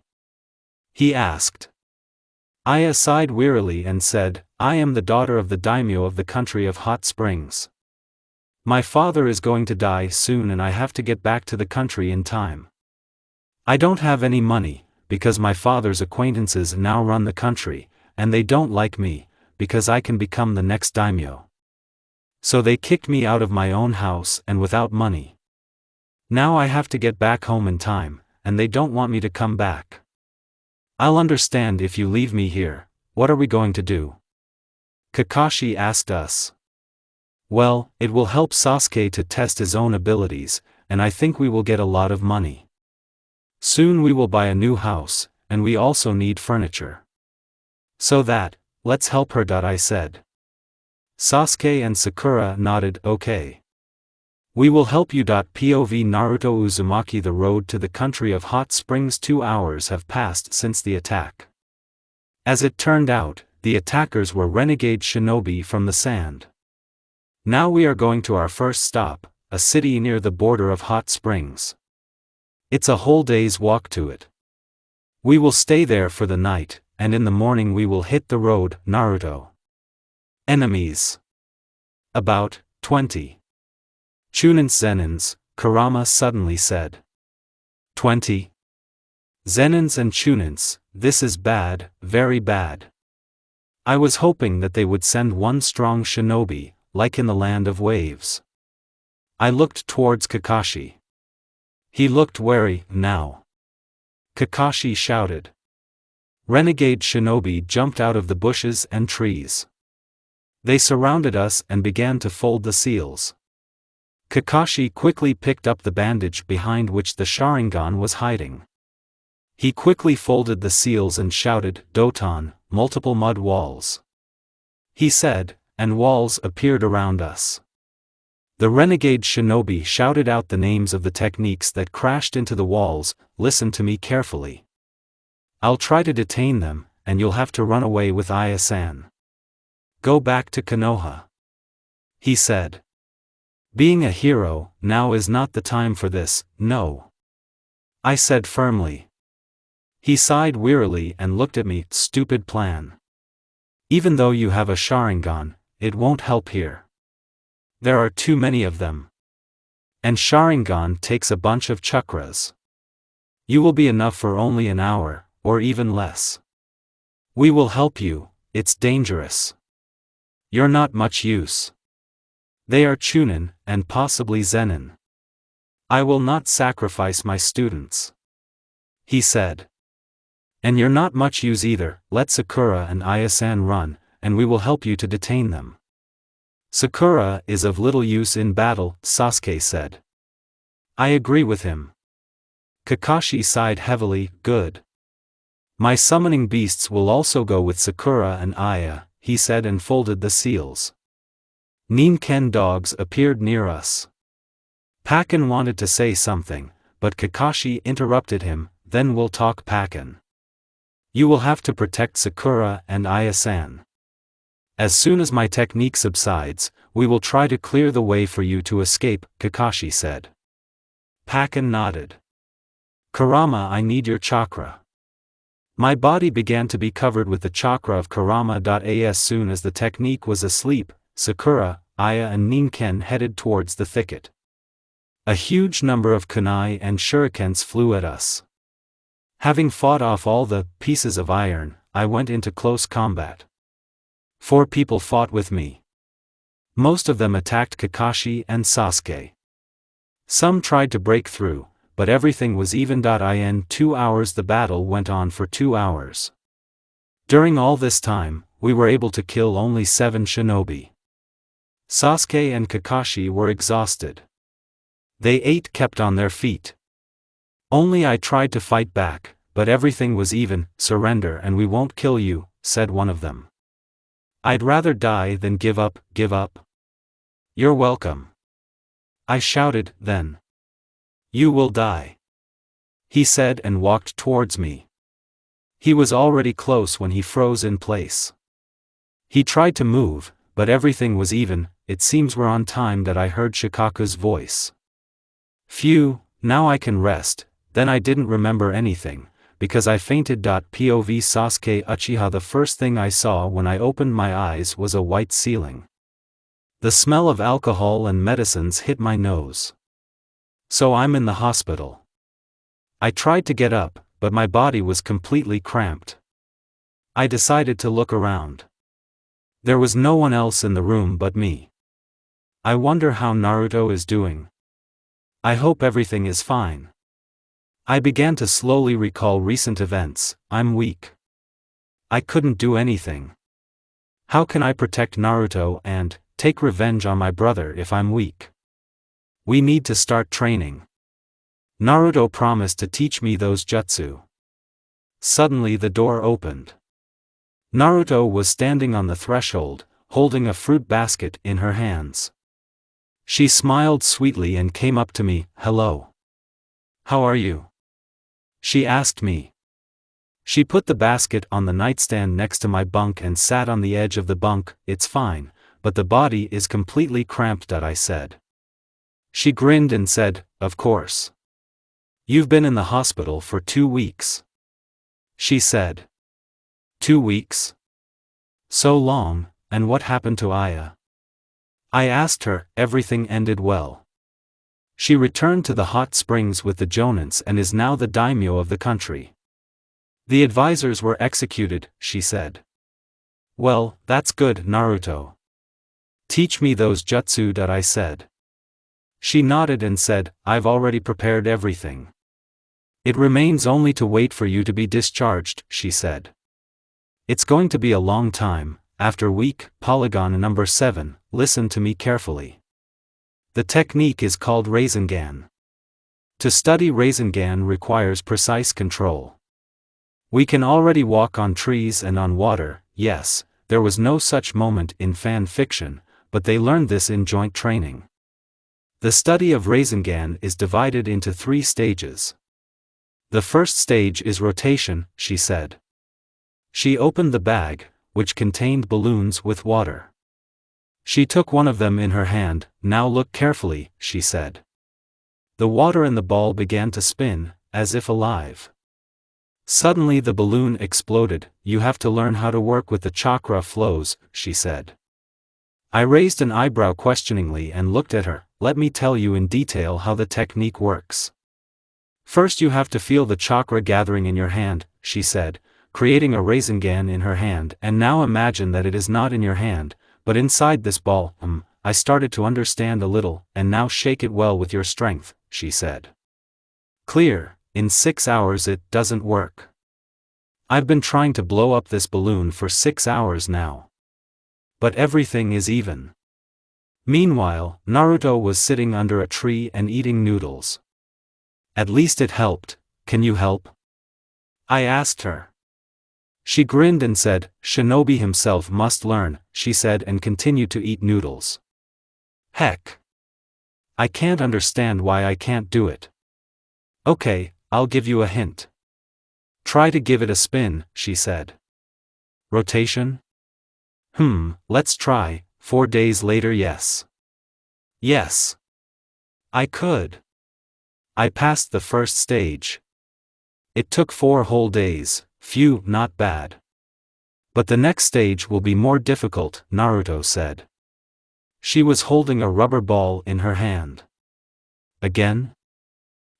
He asked. Aya sighed wearily and said, I am the daughter of the daimyo of the country of hot springs. My father is going to die soon and I have to get back to the country in time. I don't have any money, because my father's acquaintances now run the country, and they don't like me, because I can become the next daimyo. So they kicked me out of my own house and without money. Now I have to get back home in time, and they don't want me to come back. I'll understand if you leave me here. What are we going to do? Kakashi asked us. Well, it will help Sasuke to test his own abilities, and I think we will get a lot of money. Soon we will buy a new house, and we also need furniture. So let's help her. I said. Sasuke and Sakura nodded. Okay. We will help you. POV Naruto Uzumaki. The road to the country of hot springs. 2 hours have passed since the attack. As it turned out, the attackers were renegade shinobi from the sand. Now we are going to our first stop, a city near the border of hot springs. It's a whole day's walk to it. We will stay there for the night, and in the morning we will hit the road. Naruto. Enemies. About 20. Chunins Zenins, Kurama suddenly said. 20. Zenins and Chunins, this is bad, very bad. I was hoping that they would send one strong shinobi, like in the land of waves. I looked towards Kakashi. He looked wary. Now. Kakashi shouted. Renegade shinobi jumped out of the bushes and trees. They surrounded us and began to fold the seals. Kakashi quickly picked up the bandage behind which the Sharingan was hiding. He quickly folded the seals and shouted, Doton, multiple mud walls. He said, and walls appeared around us. The renegade shinobi shouted out the names of the techniques that crashed into the walls. Listen to me carefully. I'll try to detain them, and you'll have to run away with Aya-san. Go back to Konoha. He said. Being a hero, now is not the time for this, no. I said firmly. He sighed wearily and looked at me. Stupid plan. Even though you have a Sharingan, it won't help here. There are too many of them. And Sharingan takes a bunch of chakras. You will be enough for only an hour, or even less. We will help you. It's dangerous. You're not much use. They are Chunin, and possibly Zenin. I will not sacrifice my students. He said. And you're not much use either. Let Sakura and Aya-san run, and we will help you to detain them. Sakura is of little use in battle, Sasuke said. I agree with him. Kakashi sighed heavily. Good. My summoning beasts will also go with Sakura and Aya, he said and folded the seals. Ninken dogs appeared near us. Pakken wanted to say something, but Kakashi interrupted him. Then we'll talk, Pakken. You will have to protect Sakura and Aya-san. As soon as my technique subsides, we will try to clear the way for you to escape, Kakashi said. Pakken nodded. Kurama, I need your chakra. My body began to be covered with the chakra of Kurama. As soon as the technique was asleep, Sakura, Aya and Ninken headed towards the thicket. A huge number of kunai and shurikens flew at us. Having fought off all the pieces of iron, I went into close combat. 4 people fought with me. Most of them attacked Kakashi and Sasuke. Some tried to break through, but everything was even. In 2 hours the battle went on for 2 hours. During all this time, we were able to kill only 7 shinobi. Sasuke and Kakashi were exhausted. They 8 kept on their feet. Only I tried to fight back, but everything was even. Surrender and we won't kill you, said one of them. I'd rather die than give up. Give up? You're welcome. I shouted, then. You will die, he said and walked towards me. He was already close when he froze in place. He tried to move, but everything was even. It seems we're on time. That I heard Shikaku's voice. Phew, now I can rest. Then I didn't remember anything, because I fainted. POV Sasuke Uchiha. The first thing I saw when I opened my eyes was a white ceiling. The smell of alcohol and medicines hit my nose. So I'm in the hospital. I tried to get up, but my body was completely cramped. I decided to look around. There was no one else in the room but me. I wonder how Naruto is doing. I hope everything is fine. I began to slowly recall recent events. I'm weak. I couldn't do anything. How can I protect Naruto and take revenge on my brother if I'm weak? We need to start training. Naruto promised to teach me those jutsu. Suddenly the door opened. Naruto was standing on the threshold, holding a fruit basket in her hands. She smiled sweetly and came up to me. Hello. How are you? She asked me. She put the basket on the nightstand next to my bunk and sat on the edge of the bunk. It's fine, but the body is completely cramped. I said. She grinned and said, of course. You've been in the hospital for 2 weeks. She said. 2 weeks? So long, and what happened to Aya? I asked her. Everything ended well. She returned to the hot springs with the Jonins and is now the daimyo of the country. The advisors were executed, she said. Well, that's good, Naruto. Teach me those jutsu. I said. She nodded and said, I've already prepared everything. It remains only to wait for you to be discharged, she said. It's going to be a long time. After week, Polygon number 7, listen to me carefully. The technique is called Rasengan. To study Rasengan requires precise control. We can already walk on trees and on water. Yes, there was no such moment in fan fiction, but they learned this in joint training. The study of Rasengan is divided into 3 stages. The first stage is rotation, she said. She opened the bag, which contained balloons with water. She took one of them in her hand. Now look carefully, she said. The water in the ball began to spin, as if alive. Suddenly the balloon exploded. You have to learn how to work with the chakra flows, she said. I raised an eyebrow questioningly and looked at her. Let me tell you in detail how the technique works. First you have to feel the chakra gathering in your hand, she said, creating a Rasengan in her hand. And now imagine that it is not in your hand, but inside this ball. I started to understand a little. And now shake it well with your strength, she said. Clear. In 6 hours it doesn't work. I've been trying to blow up this balloon for 6 hours now. But everything is even. Meanwhile, Naruto was sitting under a tree and eating noodles. At least it helped. Can you help? I asked her. She grinned and said, Shinobi himself must learn, she said, and continued to eat noodles. Heck. I can't understand why I can't do it. Okay, I'll give you a hint. Try to give it a spin, she said. Rotation? Let's try. 4 days later. Yes. Yes. I could. I passed the first stage. It took 4 whole days. Phew, not bad. But the next stage will be more difficult, Naruto said. She was holding a rubber ball in her hand. Again?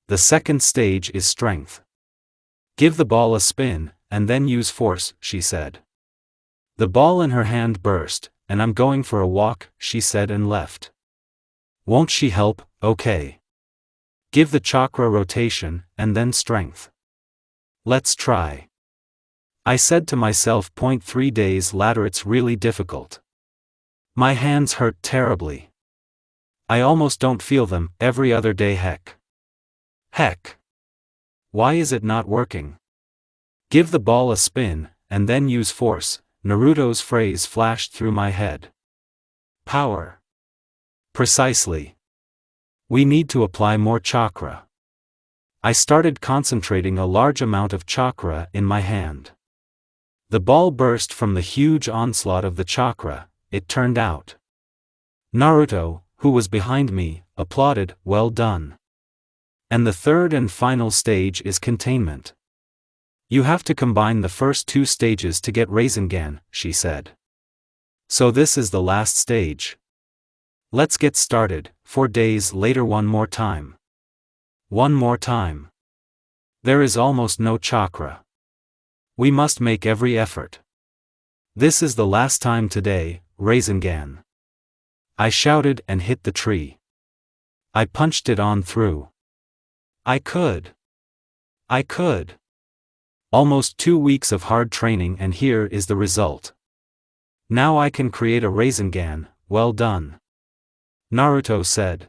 The second stage is strength. Give the ball a spin, and then use force, she said. The ball in her hand burst, and I'm going for a walk, she said and left. Won't she help? Okay. Give the chakra rotation, and then strength. Let's try. I said to myself. 3 days later, it's really difficult. My hands hurt terribly. I almost don't feel them. Every other day. Heck. Why is it not working? Give the ball a spin, and then use force. Naruto's phrase flashed through my head. Power. Precisely. We need to apply more chakra. I started concentrating a large amount of chakra in my hand. The ball burst from the huge onslaught of the chakra, it turned out. Naruto, who was behind me, applauded. Well done. And the third and final stage is containment. You have to combine the first 2 stages to get Rasengan, she said. So this is the last stage. Let's get started. 4 days later. One more time. One more time. There is almost no chakra. We must make every effort. This is the last time today, Rasengan. I shouted and hit the tree. I punched it on through. I could. Almost 2 weeks of hard training, and here is the result. Now I can create a Rasengan. Well done. Naruto said.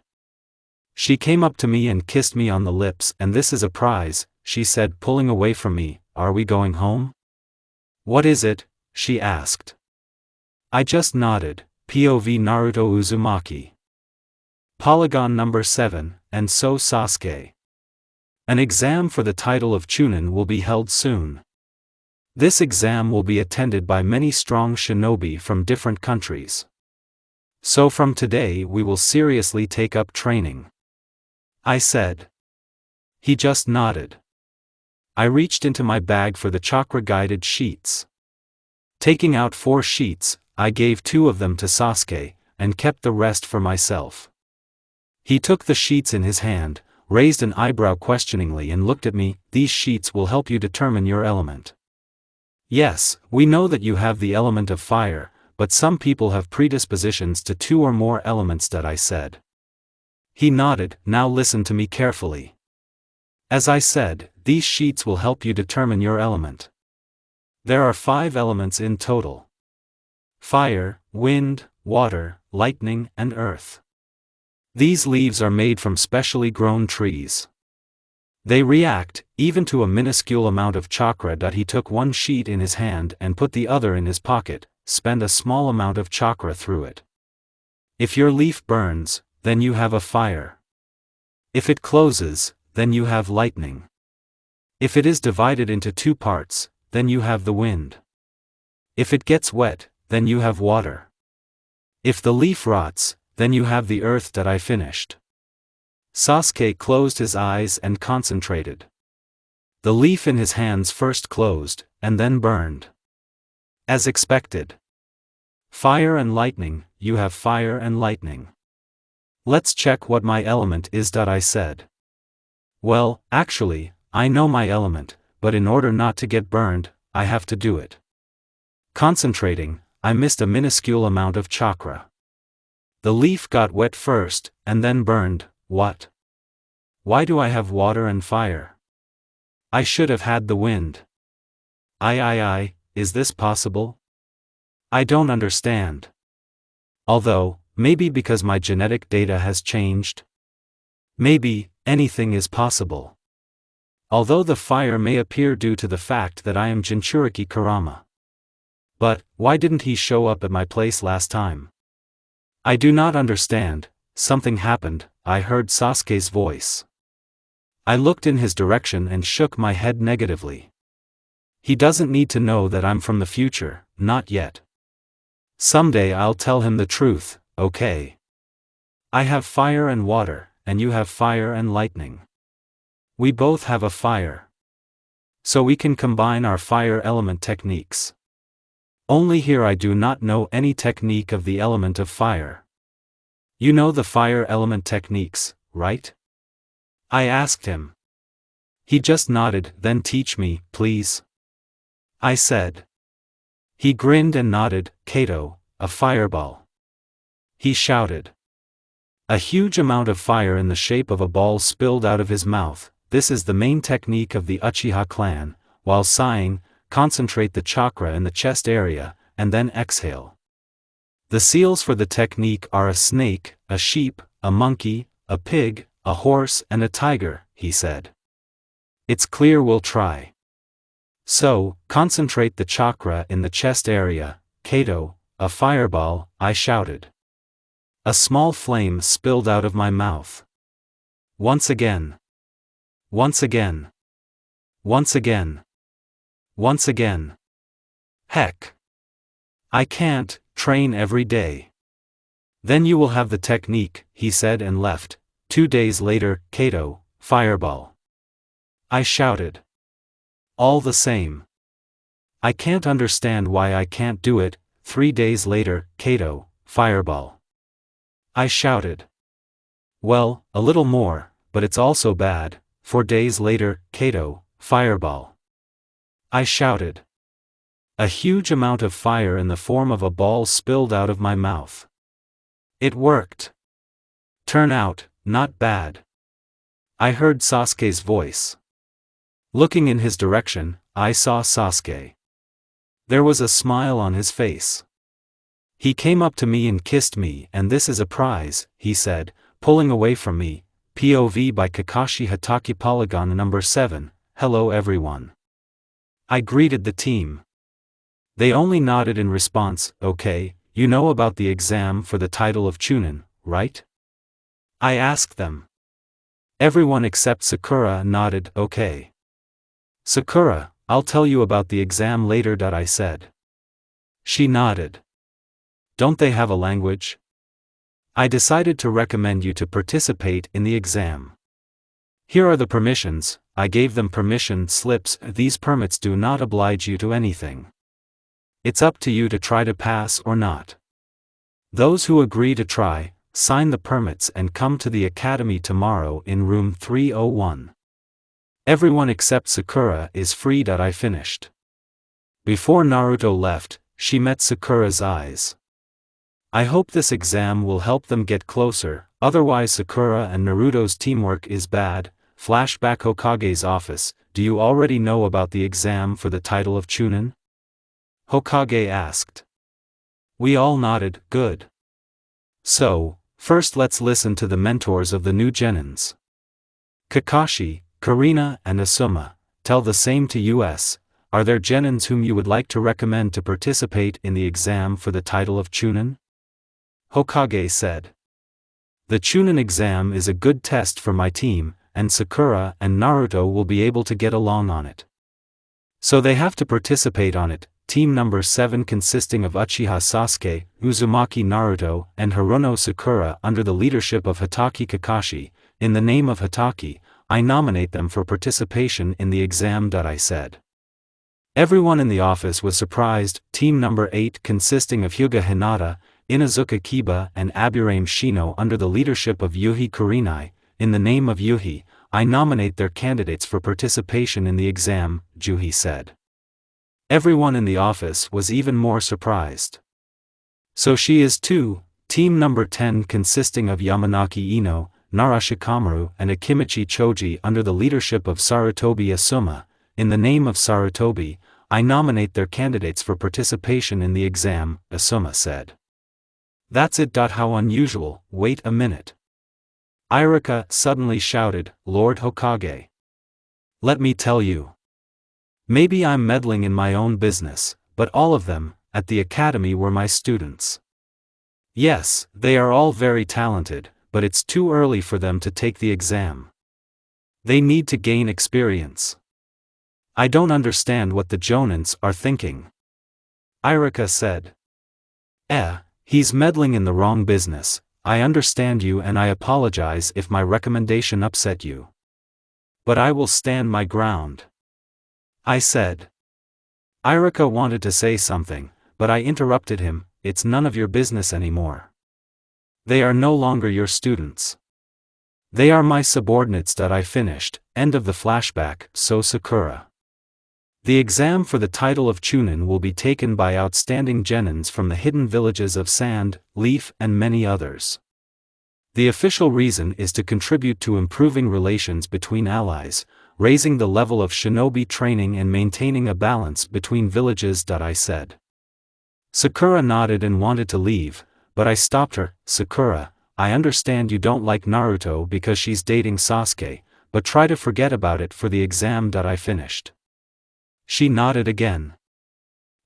She came up to me and kissed me on the lips. And this is a prize, she said, pulling away from me. Are we going home? What is it? She asked. I just nodded. POV Naruto Uzumaki. Polygon number 7, and so Sasuke. An exam for the title of Chunin will be held soon. This exam will be attended by many strong shinobi from different countries. So from today we will seriously take up training. I said. He just nodded. I reached into my bag for the chakra-guided sheets. Taking out 4 sheets, I gave 2 of them to Sasuke, and kept the rest for myself. He took the sheets in his hand, raised an eyebrow questioningly and looked at me. These sheets will help you determine your element. Yes, we know that you have the element of fire, but some people have predispositions to 2 or more elements, that I said. He nodded. Now listen to me carefully. As I said, these sheets will help you determine your element. There are 5 elements in total. Fire, wind, water, lightning, and earth. These leaves are made from specially grown trees. They react, even to a minuscule amount of chakra. He took 1 sheet in his hand and put the other in his pocket, spend a small amount of chakra through it. If your leaf burns, then you have a fire. If it closes, then you have lightning. If it is divided into 2 parts, then you have the wind. If it gets wet, then you have water. If the leaf rots, then you have the earth. That I finished. Sasuke closed his eyes and concentrated. The leaf in his hands first closed, and then burned. As expected. Fire and lightning, you have fire and lightning. Let's check what my element is. I said. Well, actually, I know my element, but in order not to get burned, I have to do it. Concentrating, I missed a minuscule amount of chakra. The leaf got wet first, and then burned. What? Why do I have water and fire? I should have had the wind. Is this possible? I don't understand. Although, maybe because my genetic data has changed? Maybe, anything is possible. Although the fire may appear due to the fact that I am Jinchuriki Kurama. But, why didn't he show up at my place last time? I do not understand. Something happened. I heard Sasuke's voice. I looked in his direction and shook my head negatively. He doesn't need to know that I'm from the future, not yet. Someday I'll tell him the truth, okay? I have fire and water, and you have fire and lightning. We both have a fire. So we can combine our fire element techniques. Only here I do not know any technique of the element of fire. You know the fire element techniques, right? I asked him. He just nodded. Then teach me, please. I said. He grinned and nodded. Kato, a fireball. He shouted. A huge amount of fire in the shape of a ball spilled out of his mouth. This is the main technique of the Uchiha clan. While sighing, concentrate the chakra in the chest area, and then exhale. The seals for the technique are a snake, a sheep, a monkey, a pig, a horse and a tiger, he said. It's clear, we'll try. So, concentrate the chakra in the chest area, Kato, a fireball, I shouted. A small flame spilled out of my mouth. Once again. Once again. Once again. Once again. Heck. I can't train every day. Then you will have the technique, he said and left. 2 days later, Kato, fireball. I shouted. All the same. I can't understand why I can't do it. 3 days later, Kato, fireball. I shouted. Well, a little more, but it's also bad. 4 days later, Kato, fireball. I shouted. A huge amount of fire in the form of a ball spilled out of my mouth. It worked. Turn out, not bad. I heard Sasuke's voice. Looking in his direction, I saw Sasuke. There was a smile on his face. He came up to me and kissed me, and this is a prize, he said, pulling away from me. POV by Kakashi Hatake Polygon number 7. Hello everyone. I greeted the team. They only nodded in response. Okay, you know about the exam for the title of Chunin, right? I asked them. Everyone except Sakura nodded. Okay. Sakura, I'll tell you about the exam later. I said. She nodded. Don't they have a language? I decided to recommend you to participate in the exam. Here are the permissions. I gave them permission slips. These permits do not oblige you to anything. It's up to you to try to pass or not. Those who agree to try, sign the permits and come to the academy tomorrow in room 301. Everyone except Sakura is free. I finished. Before Naruto left, she met Sakura's eyes. I hope this exam will help them get closer, otherwise Sakura and Naruto's teamwork is bad. Flashback Hokage's office. Do you already know about the exam for the title of Chunin? Hokage asked. We all nodded. Good. So, first let's listen to the mentors of the new genins. Kakashi, Karina and Asuma, tell the same to us. Are there genins whom you would like to recommend to participate in the exam for the title of Chunin? Hokage said. The Chunin exam is a good test for my team, and Sakura and Naruto will be able to get along on it. So they have to participate on it. Team number 7 consisting of Uchiha Sasuke, Uzumaki Naruto, and Haruno Sakura under the leadership of Hatake Kakashi. In the name of Hatake, I nominate them for participation in the exam. I said. Everyone in the office was surprised. Team number 8 consisting of Hyuga Hinata, Inazuka Kiba and Aburame Shino under the leadership of Yuhi Kurenai. In the name of Yuhi, I nominate their candidates for participation in the exam, Juhi said. Everyone in the office was even more surprised. So she is too. Team number 10 consisting of Yamanaki Ino, Narashikamaru and Akimichi Choji under the leadership of Sarutobi Asuma. In the name of Sarutobi, I nominate their candidates for participation in the exam, Asuma said. That's it. How unusual. Wait a minute. Irika suddenly shouted, Lord Hokage. Let me tell you. Maybe I'm meddling in my own business, but all of them, at the academy were my students. Yes, they are all very talented, but it's too early for them to take the exam. They need to gain experience. I don't understand what the Jonins are thinking. Irika said. He's meddling in the wrong business. I understand you and I apologize if my recommendation upset you. But I will stand my ground, I said. Irika wanted to say something, but I interrupted him. It's none of your business anymore. They are no longer your students. They are my subordinates. I finished. End of the flashback. So Sakura. The exam for the title of Chunin will be taken by outstanding genins from the hidden villages of Sand, Leaf and many others. The official reason is to contribute to improving relations between allies, raising the level of shinobi training and maintaining a balance between villages. I said. Sakura nodded and wanted to leave, but I stopped her. Sakura, I understand you don't like Naruto because she's dating Sasuke, but try to forget about it for the exam. I finished. She nodded again.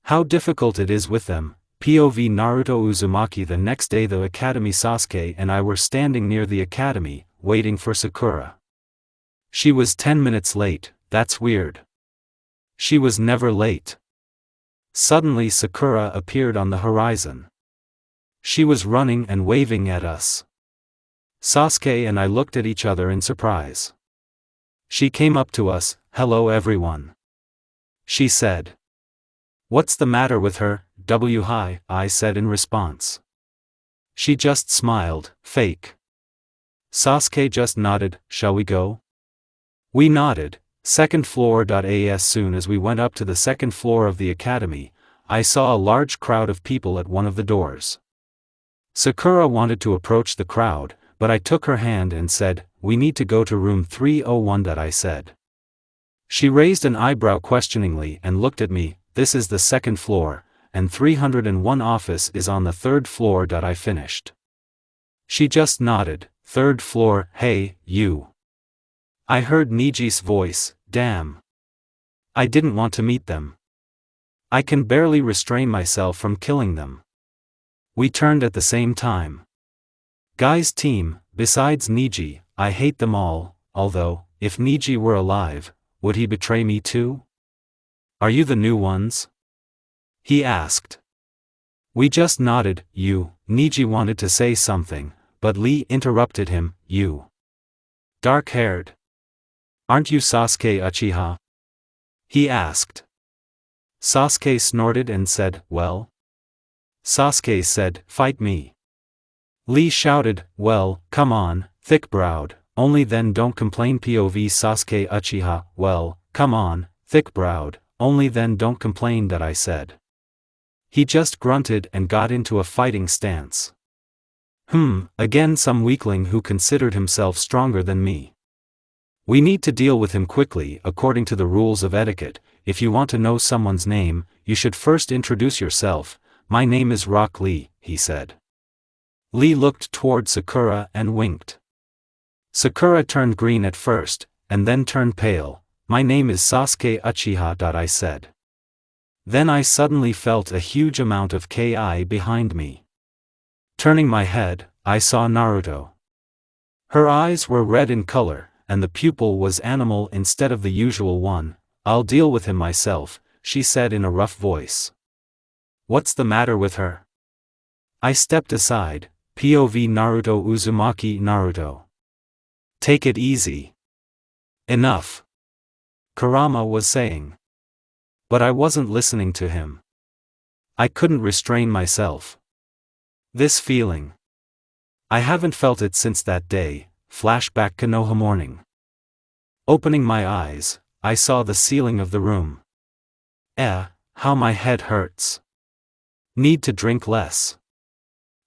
How difficult it is with them. POV Naruto Uzumaki. The next day the academy. Sasuke and I were standing near the academy, waiting for Sakura. She was 10 minutes late. That's weird. She was never late. Suddenly Sakura appeared on the horizon. She was running and waving at us. Sasuke and I looked at each other in surprise. She came up to us. Hello everyone, she said. What's the matter with her? Hi, I said in response. She just smiled. Fake. Sasuke just nodded. Shall we go? We nodded. Second floor. As soon as we went up to the second floor of the academy, I saw a large crowd of people at one of the doors. Sakura wanted to approach the crowd, but I took her hand and said, we need to go to room 301. I said. She raised an eyebrow questioningly and looked at me. This is the second floor, and 301 office is on the third floor. I finished. She just nodded. Third floor. Hey, you. I heard Niji's voice. Damn. I didn't want to meet them. I can barely restrain myself from killing them. We turned at the same time. Guys team, besides Niji, I hate them all, although, if Niji were alive, would he betray me too? Are you the new ones? He asked. We just nodded. Niji wanted to say something, but Lee interrupted him. You. Dark-haired. Aren't you Sasuke Uchiha? He asked. Sasuke snorted and said, well? Sasuke said, fight me. Lee shouted, well, come on, thick-browed, only then don't complain. POV Sasuke Uchiha, well, come on, thick-browed, only then don't complain. I said. He just grunted and got into a fighting stance. Again some weakling who considered himself stronger than me. We need to deal with him quickly. According to the rules of etiquette, if you want to know someone's name, you should first introduce yourself. My name is Rock Lee, he said. Lee looked toward Sakura and winked. Sakura turned green at first, and then turned pale. My name is Sasuke Uchiha. I said. Then I suddenly felt a huge amount of Ki behind me. Turning my head, I saw Naruto. Her eyes were red in color, and the pupil was animal instead of the usual one. I'll deal with him myself, she said in a rough voice. What's the matter with her? I stepped aside. POV Naruto Uzumaki. Naruto. Take it easy. Enough. Kurama was saying. But I wasn't listening to him. I couldn't restrain myself. This feeling. I haven't felt it since that day. Flashback Konoha morning. Opening my eyes, I saw the ceiling of the room. How my head hurts. Need to drink less.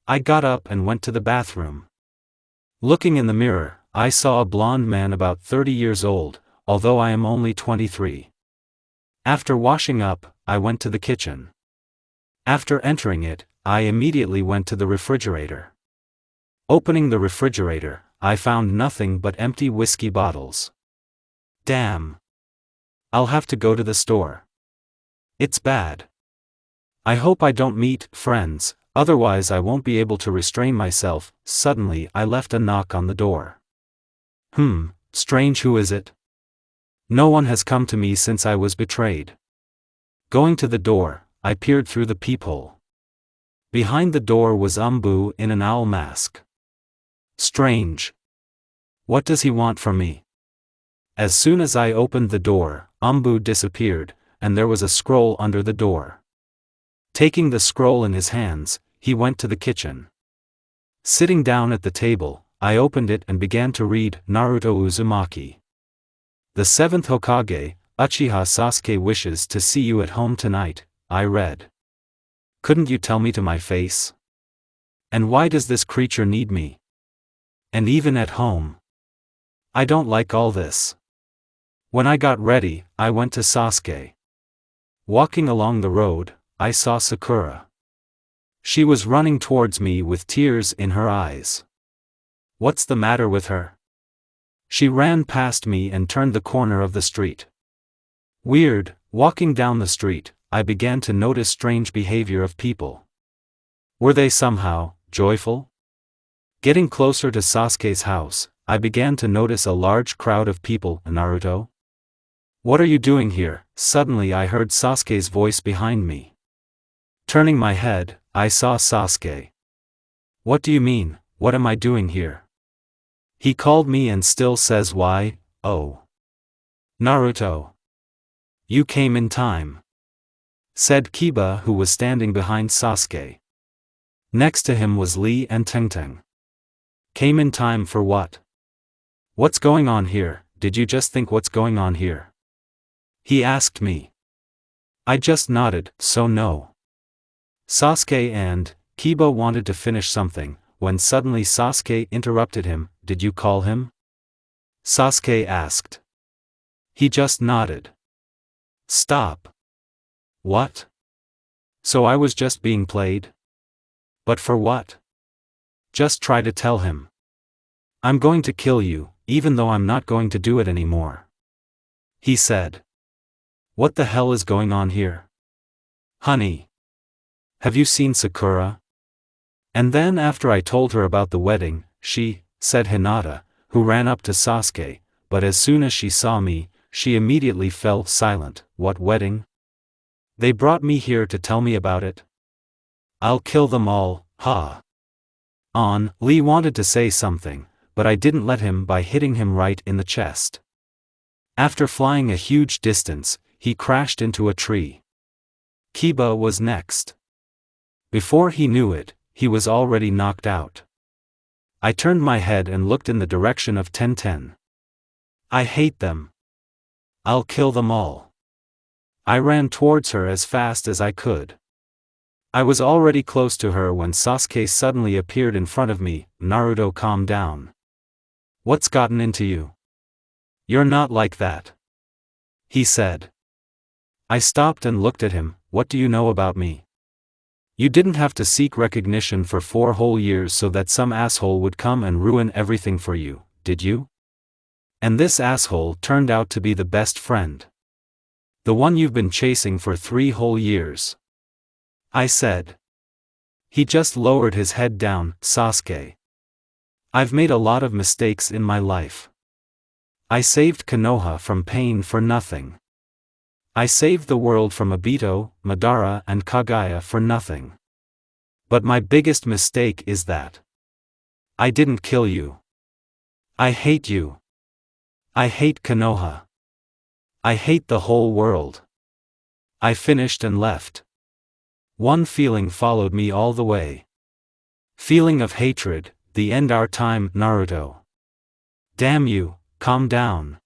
I got up and went to the bathroom. Looking in the mirror, I saw a blonde man about 30 years old, although I am only 23. After washing up, I went to the kitchen. After entering it, I immediately went to the refrigerator. Opening the refrigerator, I found nothing but empty whiskey bottles. Damn. I'll have to go to the store. It's bad. I hope I don't meet friends, otherwise I won't be able to restrain myself. Suddenly I left a knock on the door. Strange, who is it? No one has come to me since I was betrayed. Going to the door, I peered through the peephole. Behind the door was Umbu in an owl mask. Strange. What does he want from me? As soon as I opened the door, Umbu disappeared, and there was a scroll under the door. Taking the scroll in his hands, he went to the kitchen. Sitting down at the table, I opened it and began to read Naruto Uzumaki. The 7th Hokage, Uchiha Sasuke wishes to see you at home tonight, I read. Couldn't you tell me to my face? And why does this creature need me? And even at home? I don't like all this. When I got ready, I went to Sasuke. Walking along the road, I saw Sakura. She was running towards me with tears in her eyes. What's the matter with her? She ran past me and turned the corner of the street. Weird, walking down the street, I began to notice strange behavior of people. Were they somehow joyful? Getting closer to Sasuke's house, I began to notice a large crowd of people. Naruto? What are you doing here? Suddenly I heard Sasuke's voice behind me. Turning my head, I saw Sasuke. What do you mean, what am I doing here? He called me and still says why, oh. Naruto. You came in time. Said Kiba, who was standing behind Sasuke. Next to him was Lee and Tengteng. Came in time for what? What's going on here? Did you just think what's going on here? He asked me. I just nodded, so no. Sasuke and Kiba wanted to finish something, when suddenly Sasuke interrupted him. Did you call him? Sasuke asked. He just nodded. Stop. What? So I was just being played? But for what? Just try to tell him. I'm going to kill you, even though I'm not going to do it anymore. He said. What the hell is going on here? Honey. Have you seen Sakura? And then after I told her about the wedding, she, said Hinata, who ran up to Sasuke, but as soon as she saw me, she immediately fell silent. What wedding? They brought me here to tell me about it. I'll kill them all, ha. Lee wanted to say something, but I didn't let him by hitting him right in the chest. After flying a huge distance, he crashed into a tree. Kiba was next. Before he knew it, he was already knocked out. I turned my head and looked in the direction of Tenten. I hate them. I'll kill them all. I ran towards her as fast as I could. I was already close to her when Sasuke suddenly appeared in front of me. Naruto, calm down. What's gotten into you? You're not like that. He said. I stopped and looked at him. What do you know about me? You didn't have to seek recognition for 4 whole years so that some asshole would come and ruin everything for you, did you? And this asshole turned out to be the best friend. The one you've been chasing for 3 whole years. I said. He just lowered his head down. Sasuke. I've made a lot of mistakes in my life. I saved Konoha from pain for nothing. I saved the world from Obito, Madara and Kagaya for nothing. But my biggest mistake is that I didn't kill you. I hate you. I hate Konoha. I hate the whole world. I finished and left. One feeling followed me all the way. Feeling of hatred, the end our time. Naruto. Damn you, calm down.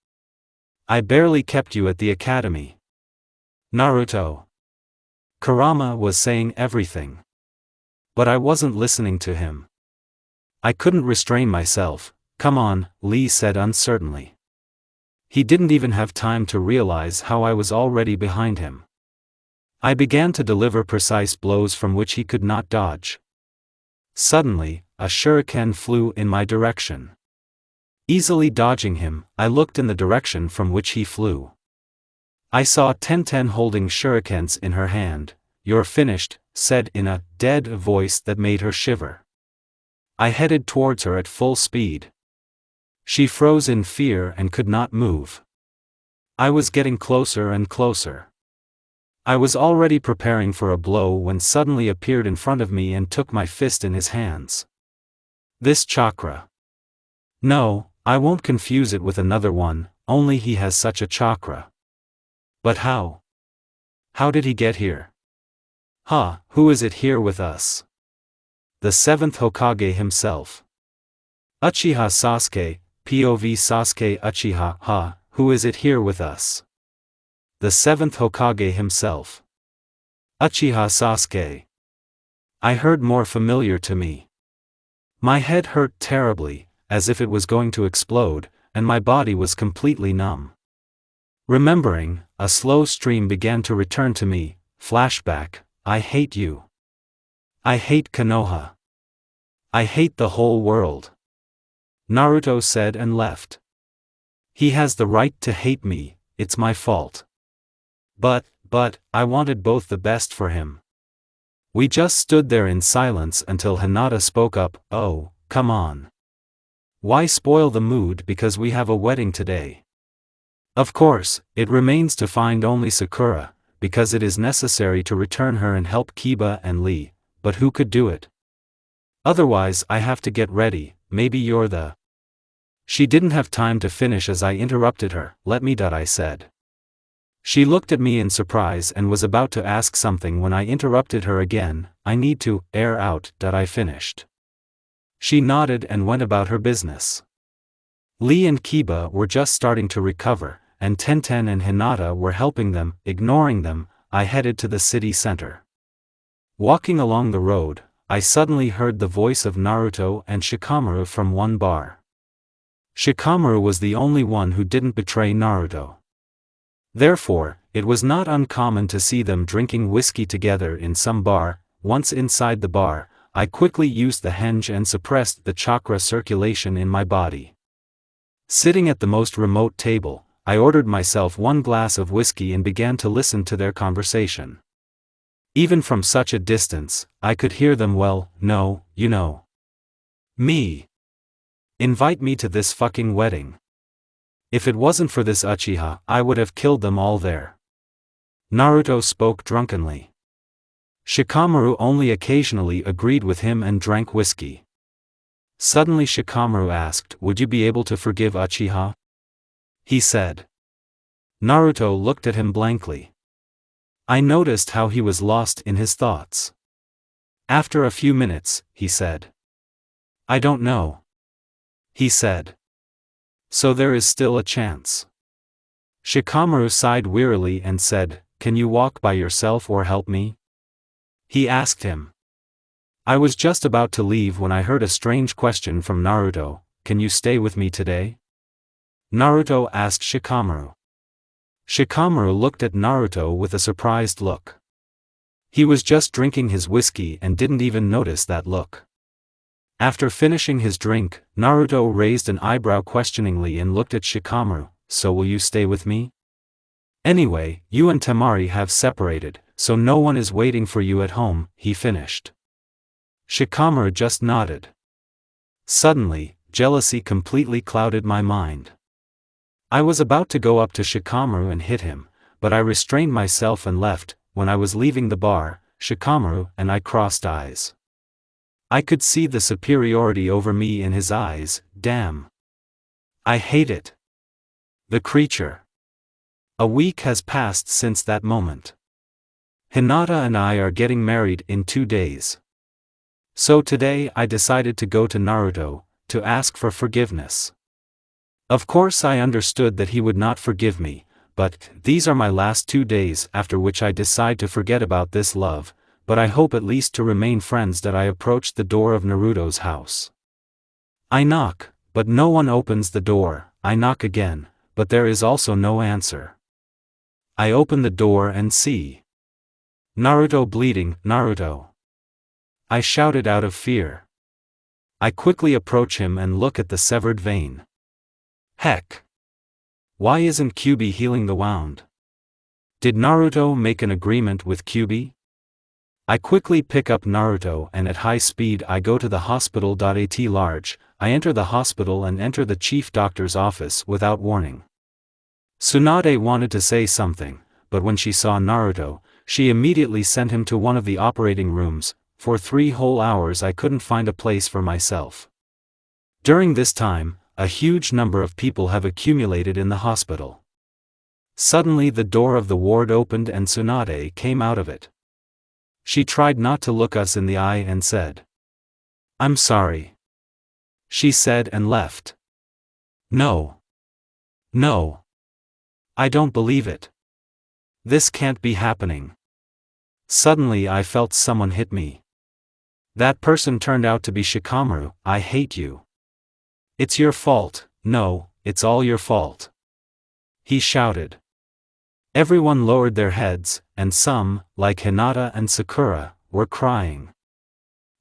I barely kept you at the academy. Naruto. Kurama was saying everything. But I wasn't listening to him. I couldn't restrain myself. Come on, Lee said uncertainly. He didn't even have time to realize how I was already behind him. I began to deliver precise blows from which he could not dodge. Suddenly, a shuriken flew in my direction. Easily dodging him, I looked in the direction from which he flew. I saw Tenten holding shurikens in her hand. You're finished, said in a dead voice that made her shiver. I headed towards her at full speed. She froze in fear and could not move. I was getting closer and closer. I was already preparing for a blow when suddenly appeared in front of me and took my fist in his hands. This chakra. No, I won't confuse it with another one, only he has such a chakra. But how? How did he get here? Who is it here with us? The seventh Hokage himself. Uchiha Sasuke, POV Sasuke Uchiha, who is it here with us? The seventh Hokage himself. Uchiha Sasuke. I heard more familiar to me. My head hurt terribly, as if it was going to explode, and my body was completely numb. Remembering, a slow stream began to return to me. Flashback, I hate you. I hate Konoha. I hate the whole world. Naruto said and left. He has the right to hate me, it's my fault. But, I wanted both the best for him. We just stood there in silence until Hinata spoke up. Oh, come on. Why spoil the mood because we have a wedding today? Of course, it remains to find only Sakura, because it is necessary to return her and help Kiba and Lee, but who could do it? Otherwise I have to get ready, maybe you're the... She didn't have time to finish as I interrupted her. Let me, I said. She looked at me in surprise and was about to ask something when I interrupted her again. I need to air out, I finished. She nodded and went about her business. Lee and Kiba were just starting to recover, and Tenten and Hinata were helping them. Ignoring them, I headed to the city center. Walking along the road, I suddenly heard the voice of Naruto and Shikamaru from one bar. Shikamaru was the only one who didn't betray Naruto. Therefore, it was not uncommon to see them drinking whiskey together in some bar. Once inside the bar, I quickly used the henge and suppressed the chakra circulation in my body. Sitting at the most remote table, I ordered myself one glass of whiskey and began to listen to their conversation. Even from such a distance, I could hear them well. No, you know. Me. Invite me to this fucking wedding. If it wasn't for this Uchiha, I would have killed them all there. Naruto spoke drunkenly. Shikamaru only occasionally agreed with him and drank whiskey. Suddenly Shikamaru asked, would you be able to forgive Uchiha? He said. Naruto looked at him blankly. I noticed how he was lost in his thoughts. After a few minutes, he said. I don't know. He said. So there is still a chance. Shikamaru sighed wearily and said, can you walk by yourself or help me? He asked him. I was just about to leave when I heard a strange question from Naruto. Can you stay with me today? Naruto asked Shikamaru. Shikamaru looked at Naruto with a surprised look. He was just drinking his whiskey and didn't even notice that look. After finishing his drink, Naruto raised an eyebrow questioningly and looked at Shikamaru. So will you stay with me? Anyway, you and Temari have separated, so no one is waiting for you at home, he finished. Shikamaru just nodded. Suddenly, jealousy completely clouded my mind. I was about to go up to Shikamaru and hit him, but I restrained myself and left. When I was leaving the bar, Shikamaru and I crossed eyes. I could see the superiority over me in his eyes. Damn. I hate it. The creature. A week has passed since that moment. Hinata and I are getting married in 2 days. So today I decided to go to Naruto, to ask for forgiveness. Of course I understood that he would not forgive me, but these are my last 2 days after which I decide to forget about this love, but I hope at least to remain friends. I approached the door of Naruto's house. I knock, but no one opens the door. I knock again, but there is also no answer. I open the door and see Naruto bleeding. Naruto! I shouted out of fear. I quickly approach him and look at the severed vein. Heck! Why isn't Kyuubi healing the wound? Did Naruto make an agreement with Kyuubi? I quickly pick up Naruto and at high speed I go to the hospital. At large, I enter the hospital and enter the chief doctor's office without warning. Tsunade wanted to say something, but when she saw Naruto, She immediately sent him to one of the operating rooms. For 3 whole hours I couldn't find a place for myself. During this time, a huge number of people have accumulated in the hospital. Suddenly the door of the ward opened and Tsunade came out of it. She tried not to look us in the eye and said, "I'm sorry," she said, and left. No. No. I don't believe it. This can't be happening. Suddenly I felt someone hit me. That person turned out to be Shikamaru. "I hate you. It's your fault." "No, it's all your fault," he shouted. Everyone lowered their heads, and some, like Hinata and Sakura, were crying.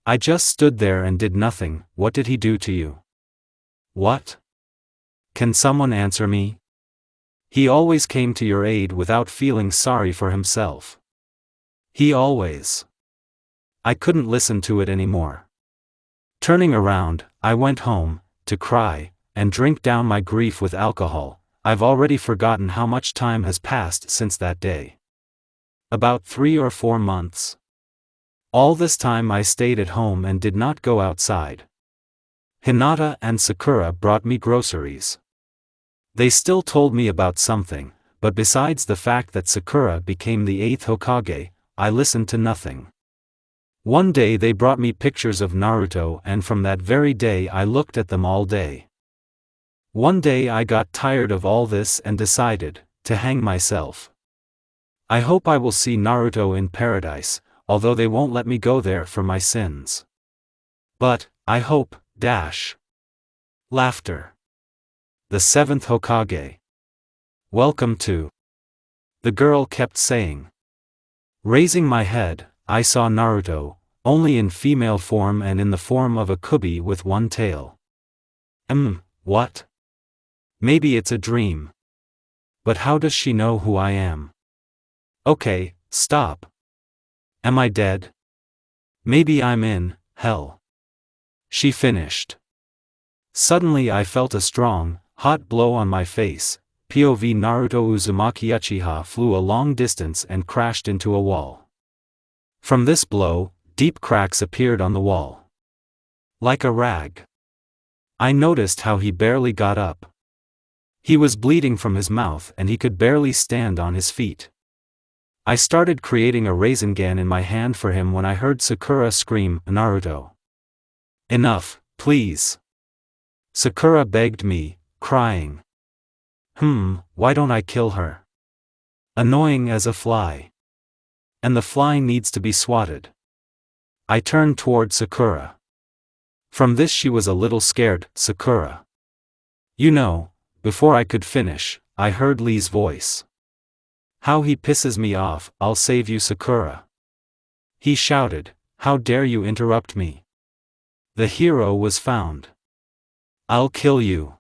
I just stood there and did nothing. "What did he do to you?" "What? Can someone answer me?" "He always came to your aid without feeling sorry for himself. He always." I couldn't listen to it anymore. Turning around, I went home, to cry, and drink down my grief with alcohol. I've already forgotten how much time has passed since that day. About 3 or 4 months. All this time I stayed at home and did not go outside. Hinata and Sakura brought me groceries. They still told me about something, but besides the fact that Sakura became the 8th Hokage, I listened to nothing. One day they brought me pictures of Naruto, and from that very day I looked at them all day. One day I got tired of all this and decided to hang myself. I hope I will see Naruto in paradise, although they won't let me go there for my sins. But, I hope, Laughter. The 7th Hokage. Welcome to. The girl kept saying. Raising my head, I saw Naruto, only in female form and in the form of a kubi with one tail. What? Maybe it's a dream. But how does she know who I am? Okay, stop. Am I dead? Maybe I'm in hell. She finished. Suddenly I felt a strong, hot blow on my face. POV Naruto Uzumaki Uchiha flew a long distance and crashed into a wall. From this blow, deep cracks appeared on the wall. Like a rag. I noticed how he barely got up. He was bleeding from his mouth and he could barely stand on his feet. I started creating a Rasengan in my hand for him when I heard Sakura scream, "Naruto! Enough, please!" Sakura begged me, crying. Why don't I kill her? Annoying as a fly. And the fly needs to be swatted. I turned toward Sakura. From this she was a little scared. Sakura. You know, before I could finish, I heard Lee's voice. How he pisses me off. "I'll save you, Sakura." He shouted, "How dare you interrupt me? The hero was found. I'll kill you.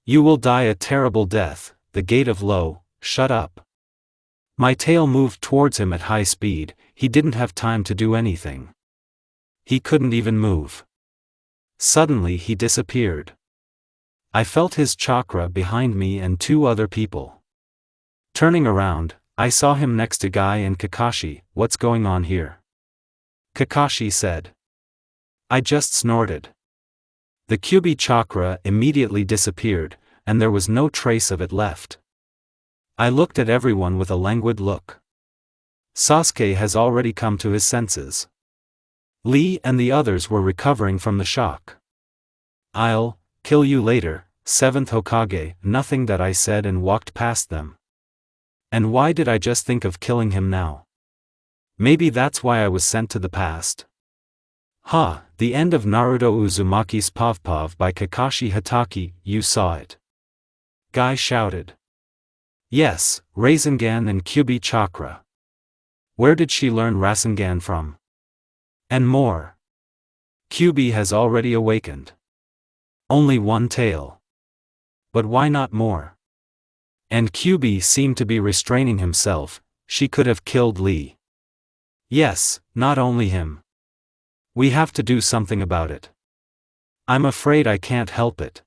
You will die a terrible death." The gate of Lo, shut up. My tail moved towards him at high speed. He didn't have time to do anything. He couldn't even move. Suddenly he disappeared. I felt his chakra behind me and 2 other people. Turning around, I saw him next to Guy and Kakashi. "What's going on here?" Kakashi said. I just snorted. The Kyuubi chakra immediately disappeared, and there was no trace of it left. I looked at everyone with a languid look. Sasuke has already come to his senses. Lee and the others were recovering from the shock. "I'll kill you later, 7th Hokage." Nothing that I said and walked past them. And why did I just think of killing him now? Maybe that's why I was sent to the past. The end of Naruto Uzumaki's Pavpav by Kakashi Hatake. You saw it. Guy shouted. Yes, Rasengan and Kyuubi chakra. Where did she learn Rasengan from? And more. Kyuubi has already awakened. Only one tail. But why not more? And Kyuubi seemed to be restraining himself. She could have killed Lee. Yes, not only him. We have to do something about it. I'm afraid I can't help it,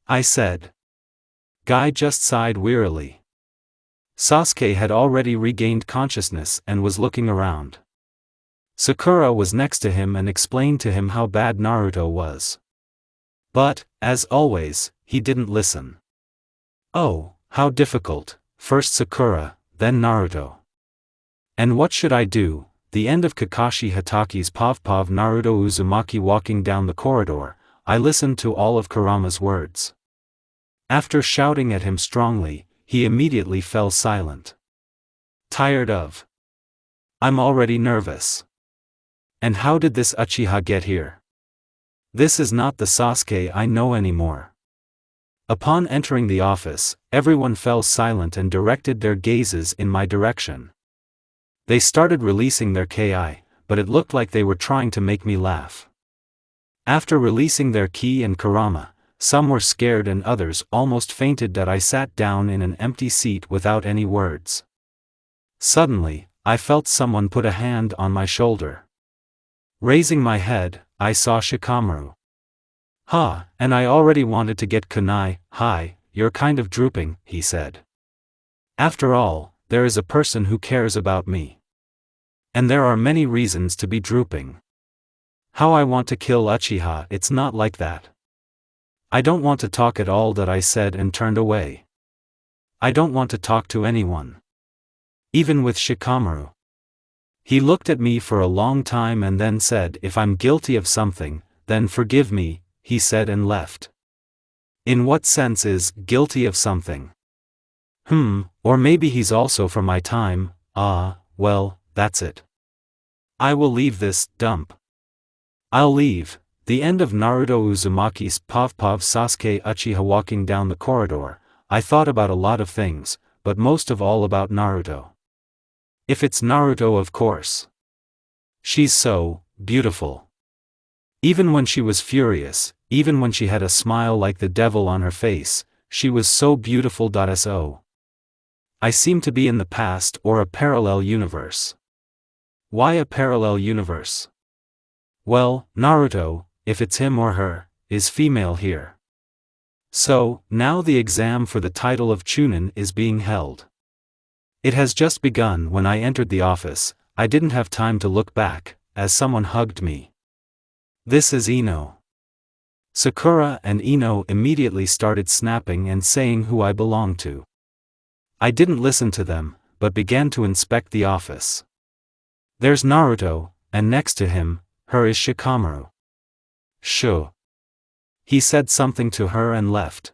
I said. Guy just sighed wearily. Sasuke had already regained consciousness and was looking around. Sakura was next to him and explained to him how bad Naruto was. But, as always, he didn't listen. Oh, how difficult, first Sakura, then Naruto. And what should I do? The end of Kakashi Hataki's Pav Naruto Uzumaki walking down the corridor. I listened to all of Kurama's words. After shouting at him strongly, he immediately fell silent. Tired of. I'm already nervous. And how did this Uchiha get here? This is not the Sasuke I know anymore. Upon entering the office, everyone fell silent and directed their gazes in my direction. They started releasing their ki, but it looked like they were trying to make me laugh. After releasing their ki and Kurama, some were scared and others almost fainted that I sat down in an empty seat without any words. Suddenly, I felt someone put a hand on my shoulder. Raising my head, I saw Shikamaru. Ha, and I already wanted to get kunai. Hi, you're kind of drooping, he said. After all, there is a person who cares about me. And there are many reasons to be drooping. How I want to kill Uchiha, it's not like that. I don't want to talk at all, that I said and turned away. I don't want to talk to anyone. Even with Shikamaru. He looked at me for a long time and then said, if I'm guilty of something, then forgive me, he said and left. In what sense is guilty of something? Or maybe he's also for my time. Well, that's it. I will leave this dump. I'll leave. The end of Naruto Uzumaki's Pav Sasuke Uchiha walking down the corridor. I thought about a lot of things, but most of all about Naruto. If it's Naruto, of course. She's so beautiful. Even when she was furious, even when she had a smile like the devil on her face, she was so beautiful. So. I seem to be in the past or a parallel universe. Why a parallel universe? Well, Naruto, if it's him or her, is female here. So, now the exam for the title of Chunin is being held. It has just begun. When I entered the office, I didn't have time to look back, as someone hugged me. This is Ino. Sakura and Ino immediately started snapping and saying who I belong to. I didn't listen to them, but began to inspect the office. There's Naruto, and next to him, her is Shikamaru. Sho. He said something to her and left.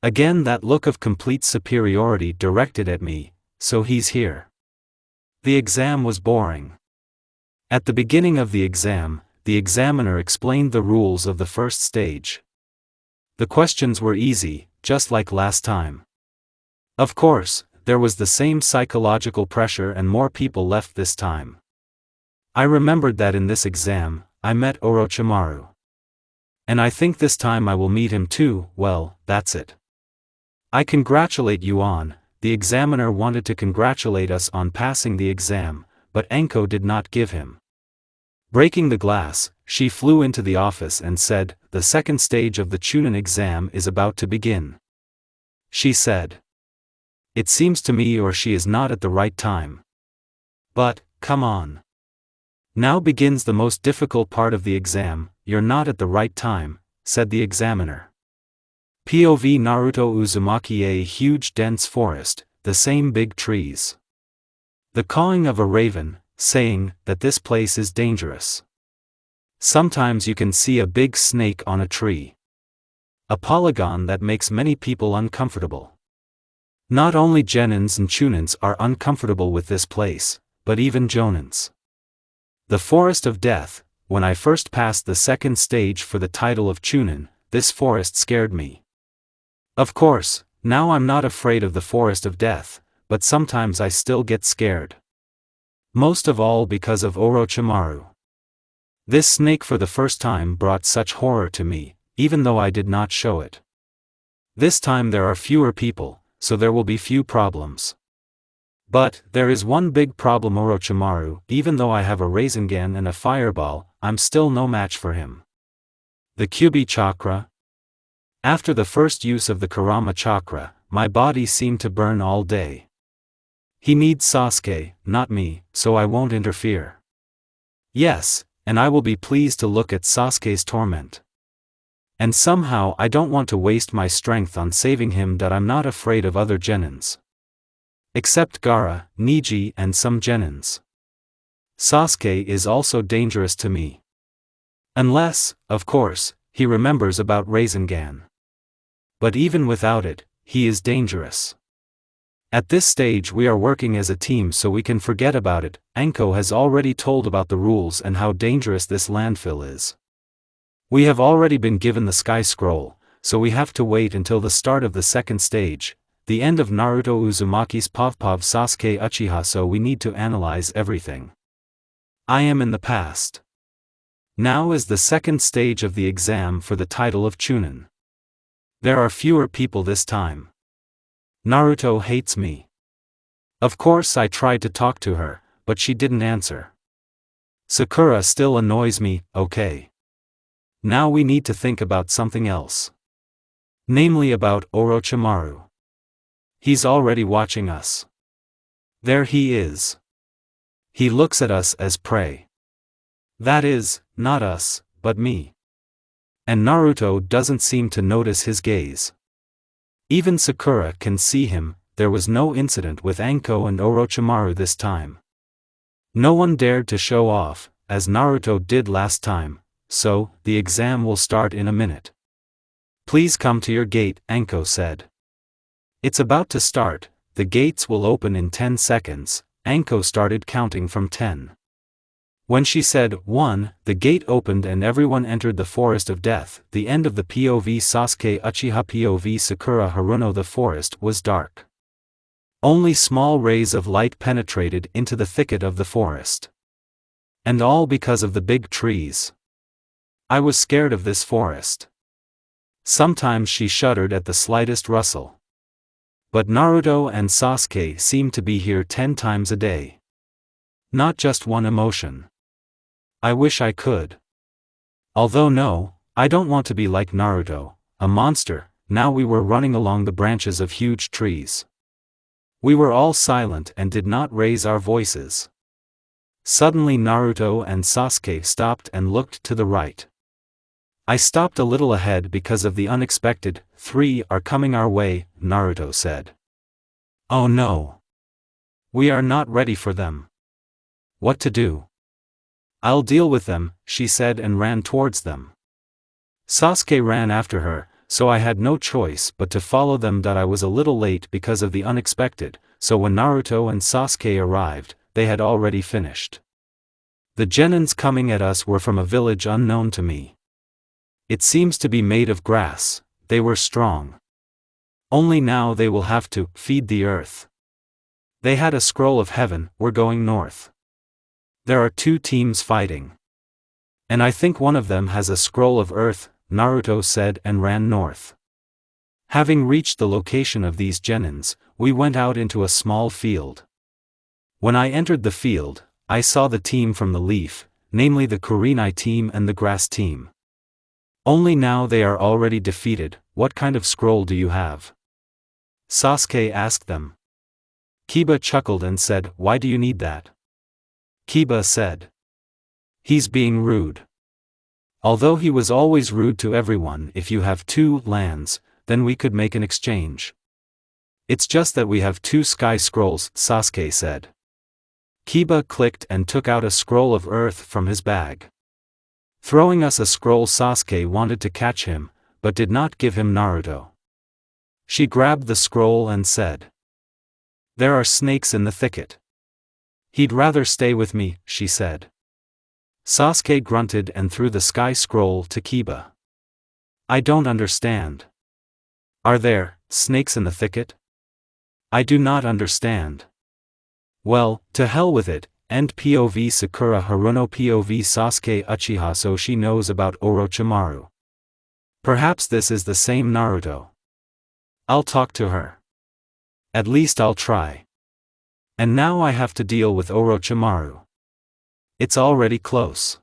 Again that look of complete superiority directed at me, so he's here. The exam was boring. At the beginning of the examiner explained the rules of the first stage. The questions were easy, just like last time. Of course, there was the same psychological pressure and more people left this time. I remembered that in this exam, I met Orochimaru. And I think this time I will meet him too. Well, that's it. I congratulate you on. The examiner wanted to congratulate us on passing the exam, but Enko did not give him. Breaking the glass, she flew into the office and said, the second stage of the Chunin exam is about to begin. She said. It seems to me or she is not at the right time. But, come on. Now begins the most difficult part of the exam. You're not at the right time, said the examiner. POV Naruto Uzumaki. A huge dense forest, the same big trees. The cawing of a raven, saying that this place is dangerous. Sometimes you can see a big snake on a tree. A polygon that makes many people uncomfortable. Not only Genins and Chunins are uncomfortable with this place, but even Jonins. The Forest of Death. When I first passed the second stage for the title of Chunin, this forest scared me. Of course, now I'm not afraid of the Forest of Death, but sometimes I still get scared. Most of all because of Orochimaru. This snake for the first time brought such horror to me, even though I did not show it. This time there are fewer people, so there will be few problems. But, there is one big problem. Orochimaru, even though I have a Rasengan and a fireball, I'm still no match for him. The Kyuubi chakra. After the first use of the Kurama chakra, my body seemed to burn all day. He needs Sasuke, not me, so I won't interfere. Yes, and I will be pleased to look at Sasuke's torment. And somehow I don't want to waste my strength on saving him, that I'm not afraid of other genins. Except Gaara, Neji and some genins. Sasuke is also dangerous to me. Unless, of course, he remembers about Rasengan. But even without it, he is dangerous. At this stage we are working as a team, so we can forget about it. Anko has already told about the rules and how dangerous this landfill is. We have already been given the Sky Scroll, so we have to wait until the start of the second stage, the end of Naruto Uzumaki's Pavpav Sasuke Uchiha, so we need to analyze everything. I am in the past. Now is the second stage of the exam for the title of Chunin. There are fewer people this time. Naruto hates me. Of course I tried to talk to her, but she didn't answer. Sakura still annoys me, okay. Now we need to think about something else. Namely about Orochimaru. He's already watching us. There he is. He looks at us as prey. That is, not us, but me. And Naruto doesn't seem to notice his gaze. Even Sakura can see him. There was no incident with Anko and Orochimaru this time. No one dared to show off, as Naruto did last time. So, the exam will start in a minute. Please come to your gate, Anko said. It's about to start, the gates will open in 10 seconds, Anko started counting from 10. When she said 1, the gate opened and everyone entered the Forest of Death, the end of the POV Sasuke Uchiha POV Sakura Haruno. The forest was dark. Only small rays of light penetrated into the thicket of the forest. And all because of the big trees. I was scared of this forest. Sometimes she shuddered at the slightest rustle. But Naruto and Sasuke seemed to be here 10 times a day. Not just one emotion. I wish I could. Although no, I don't want to be like Naruto, a monster. Now we were running along the branches of huge trees. We were all silent and did not raise our voices. Suddenly Naruto and Sasuke stopped and looked to the right. I stopped a little ahead because of the unexpected. 3 are coming our way, Naruto said. Oh no. We are not ready for them. What to do? I'll deal with them, she said and ran towards them. Sasuke ran after her, so I had no choice but to follow them. That I was a little late because of the unexpected, so when Naruto and Sasuke arrived, they had already finished. The genins coming at us were from a village unknown to me. It seems to be made of grass. They were strong. Only now they will have to feed the earth. They had a scroll of heaven. We're going north. There are 2 teams fighting. And I think one of them has a scroll of earth, Naruto said and ran north. Having reached the location of these genins, we went out into a small field. When I entered the field, I saw the team from the leaf, namely the Kurenai team and the grass team. Only now they are already defeated. What kind of scroll do you have? Sasuke asked them. Kiba chuckled and said, why do you need that? Kiba said. He's being rude. Although he was always rude to everyone. If you have 2 lands, then we could make an exchange. It's just that we have 2 sky scrolls, Sasuke said. Kiba clicked and took out a scroll of earth from his bag. Throwing us a scroll, Sasuke wanted to catch him, but did not give him Naruto. She grabbed the scroll and said, there are snakes in the thicket. He'd rather stay with me, she said. Sasuke grunted and threw the sky scroll to Kiba. I don't understand. Are there snakes in the thicket? I do not understand. Well, to hell with it. End POV Sakura Haruno POV Sasuke Uchiha. So she knows about Orochimaru. Perhaps this is the same Naruto. I'll talk to her. At least I'll try. And now I have to deal with Orochimaru. It's already close.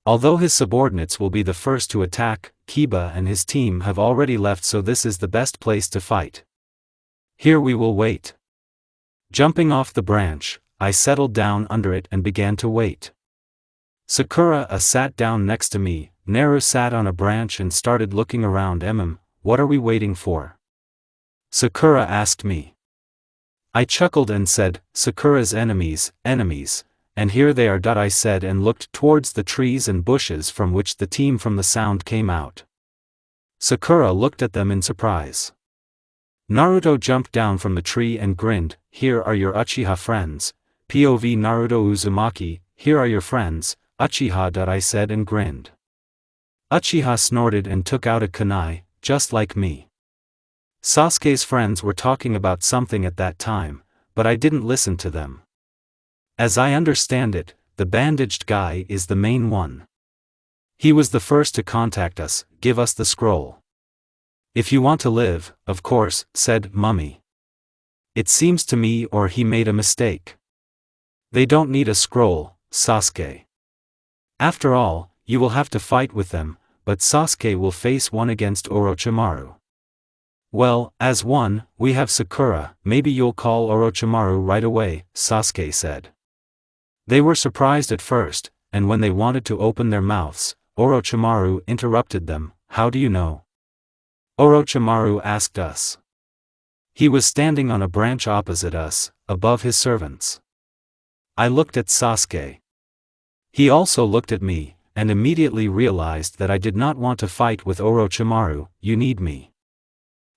Although his subordinates will be the first to attack, Kiba and his team have already left, so this is the best place to fight. Here we will wait. Jumping off the branch, I settled down under it and began to wait. Sakura sat down next to me. Naru sat on a branch and started looking around. What are we waiting for? Sakura asked me. I chuckled and said, Sakura's enemies, and here they are. I said and looked towards the trees and bushes from which the team from the sound came out. Sakura looked at them in surprise. Naruto jumped down from the tree and grinned. Here are your Uchiha friends. POV Naruto Uzumaki, here are your friends, Uchiha. I said and grinned. Uchiha snorted and took out a kunai, just like me. Sasuke's friends were talking about something at that time, but I didn't listen to them. As I understand it, the bandaged guy is the main one. He was the first to contact us, give us the scroll. If you want to live, of course, said Mummy. It seems to me or he made a mistake. They don't need a scroll, Sasuke. After all, you will have to fight with them, but Sasuke will face one against Orochimaru. Well, as one, we have Sakura, maybe you'll call Orochimaru right away, Sasuke said. They were surprised at first, and when they wanted to open their mouths, Orochimaru interrupted them. How do you know? Orochimaru asked us. He was standing on a branch opposite us, above his servants. I looked at Sasuke. He also looked at me, and immediately realized that I did not want to fight with Orochimaru. You need me.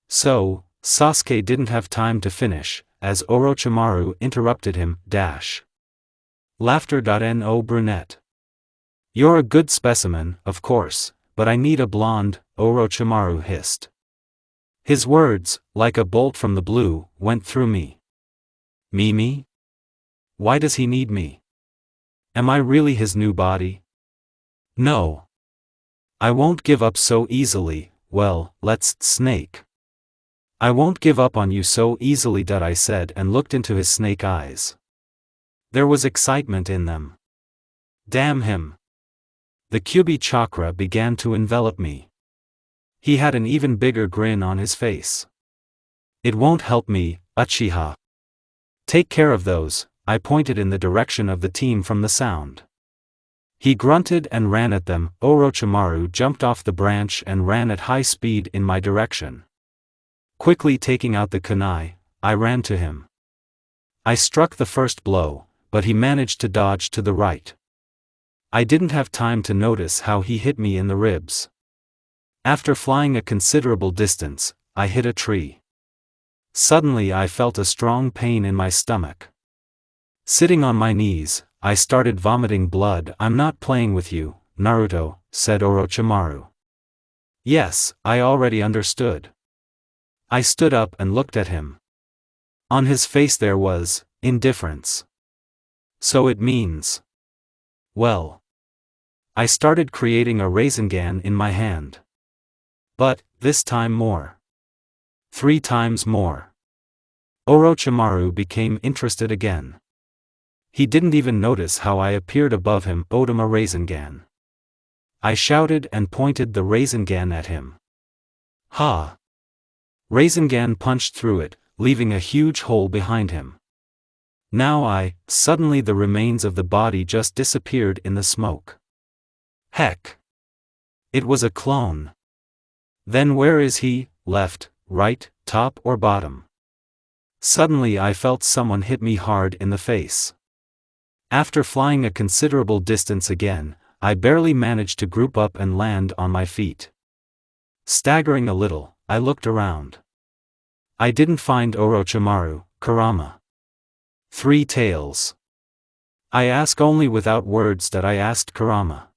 So, Sasuke didn't have time to finish, as Orochimaru interrupted him. Laughter. No brunette. You're a good specimen, of course, but I need a blonde, Orochimaru hissed. His words, like a bolt from the blue, went through me. Me? Why does he need me? Am I really his new body? No. I won't give up so easily. Well, let's snake. I won't give up on you so easily. I said and looked into his snake eyes. There was excitement in them. Damn him. The Kyuubi chakra began to envelop me. He had an even bigger grin on his face. It won't help me, Uchiha. Take care of those. I pointed in the direction of the team from the sound. He grunted and ran at them. Orochimaru jumped off the branch and ran at high speed in my direction. Quickly taking out the kunai, I ran to him. I struck the first blow, but he managed to dodge to the right. I didn't have time to notice how he hit me in the ribs. After flying a considerable distance, I hit a tree. Suddenly I felt a strong pain in my stomach. Sitting on my knees, I started vomiting blood. I'm not playing with you, Naruto, said Orochimaru. Yes, I already understood. I stood up and looked at him. On his face there was indifference. So it means. Well. I started creating a Rasengan in my hand. But, this time more. 3 times more. Orochimaru became interested again. He didn't even notice how I appeared above him. Odama Rasengan. I shouted and pointed the Rasengan at him. Ha! Rasengan punched through it, leaving a huge hole behind him. Now suddenly the remains of the body just disappeared in the smoke. Heck! It was a clone. Then where is he, left, right, top or bottom? Suddenly I felt someone hit me hard in the face. After flying a considerable distance again, I barely managed to group up and land on my feet. Staggering a little, I looked around. I didn't find Orochimaru, Kurama. 3 tails. I ask only without words that I asked Kurama.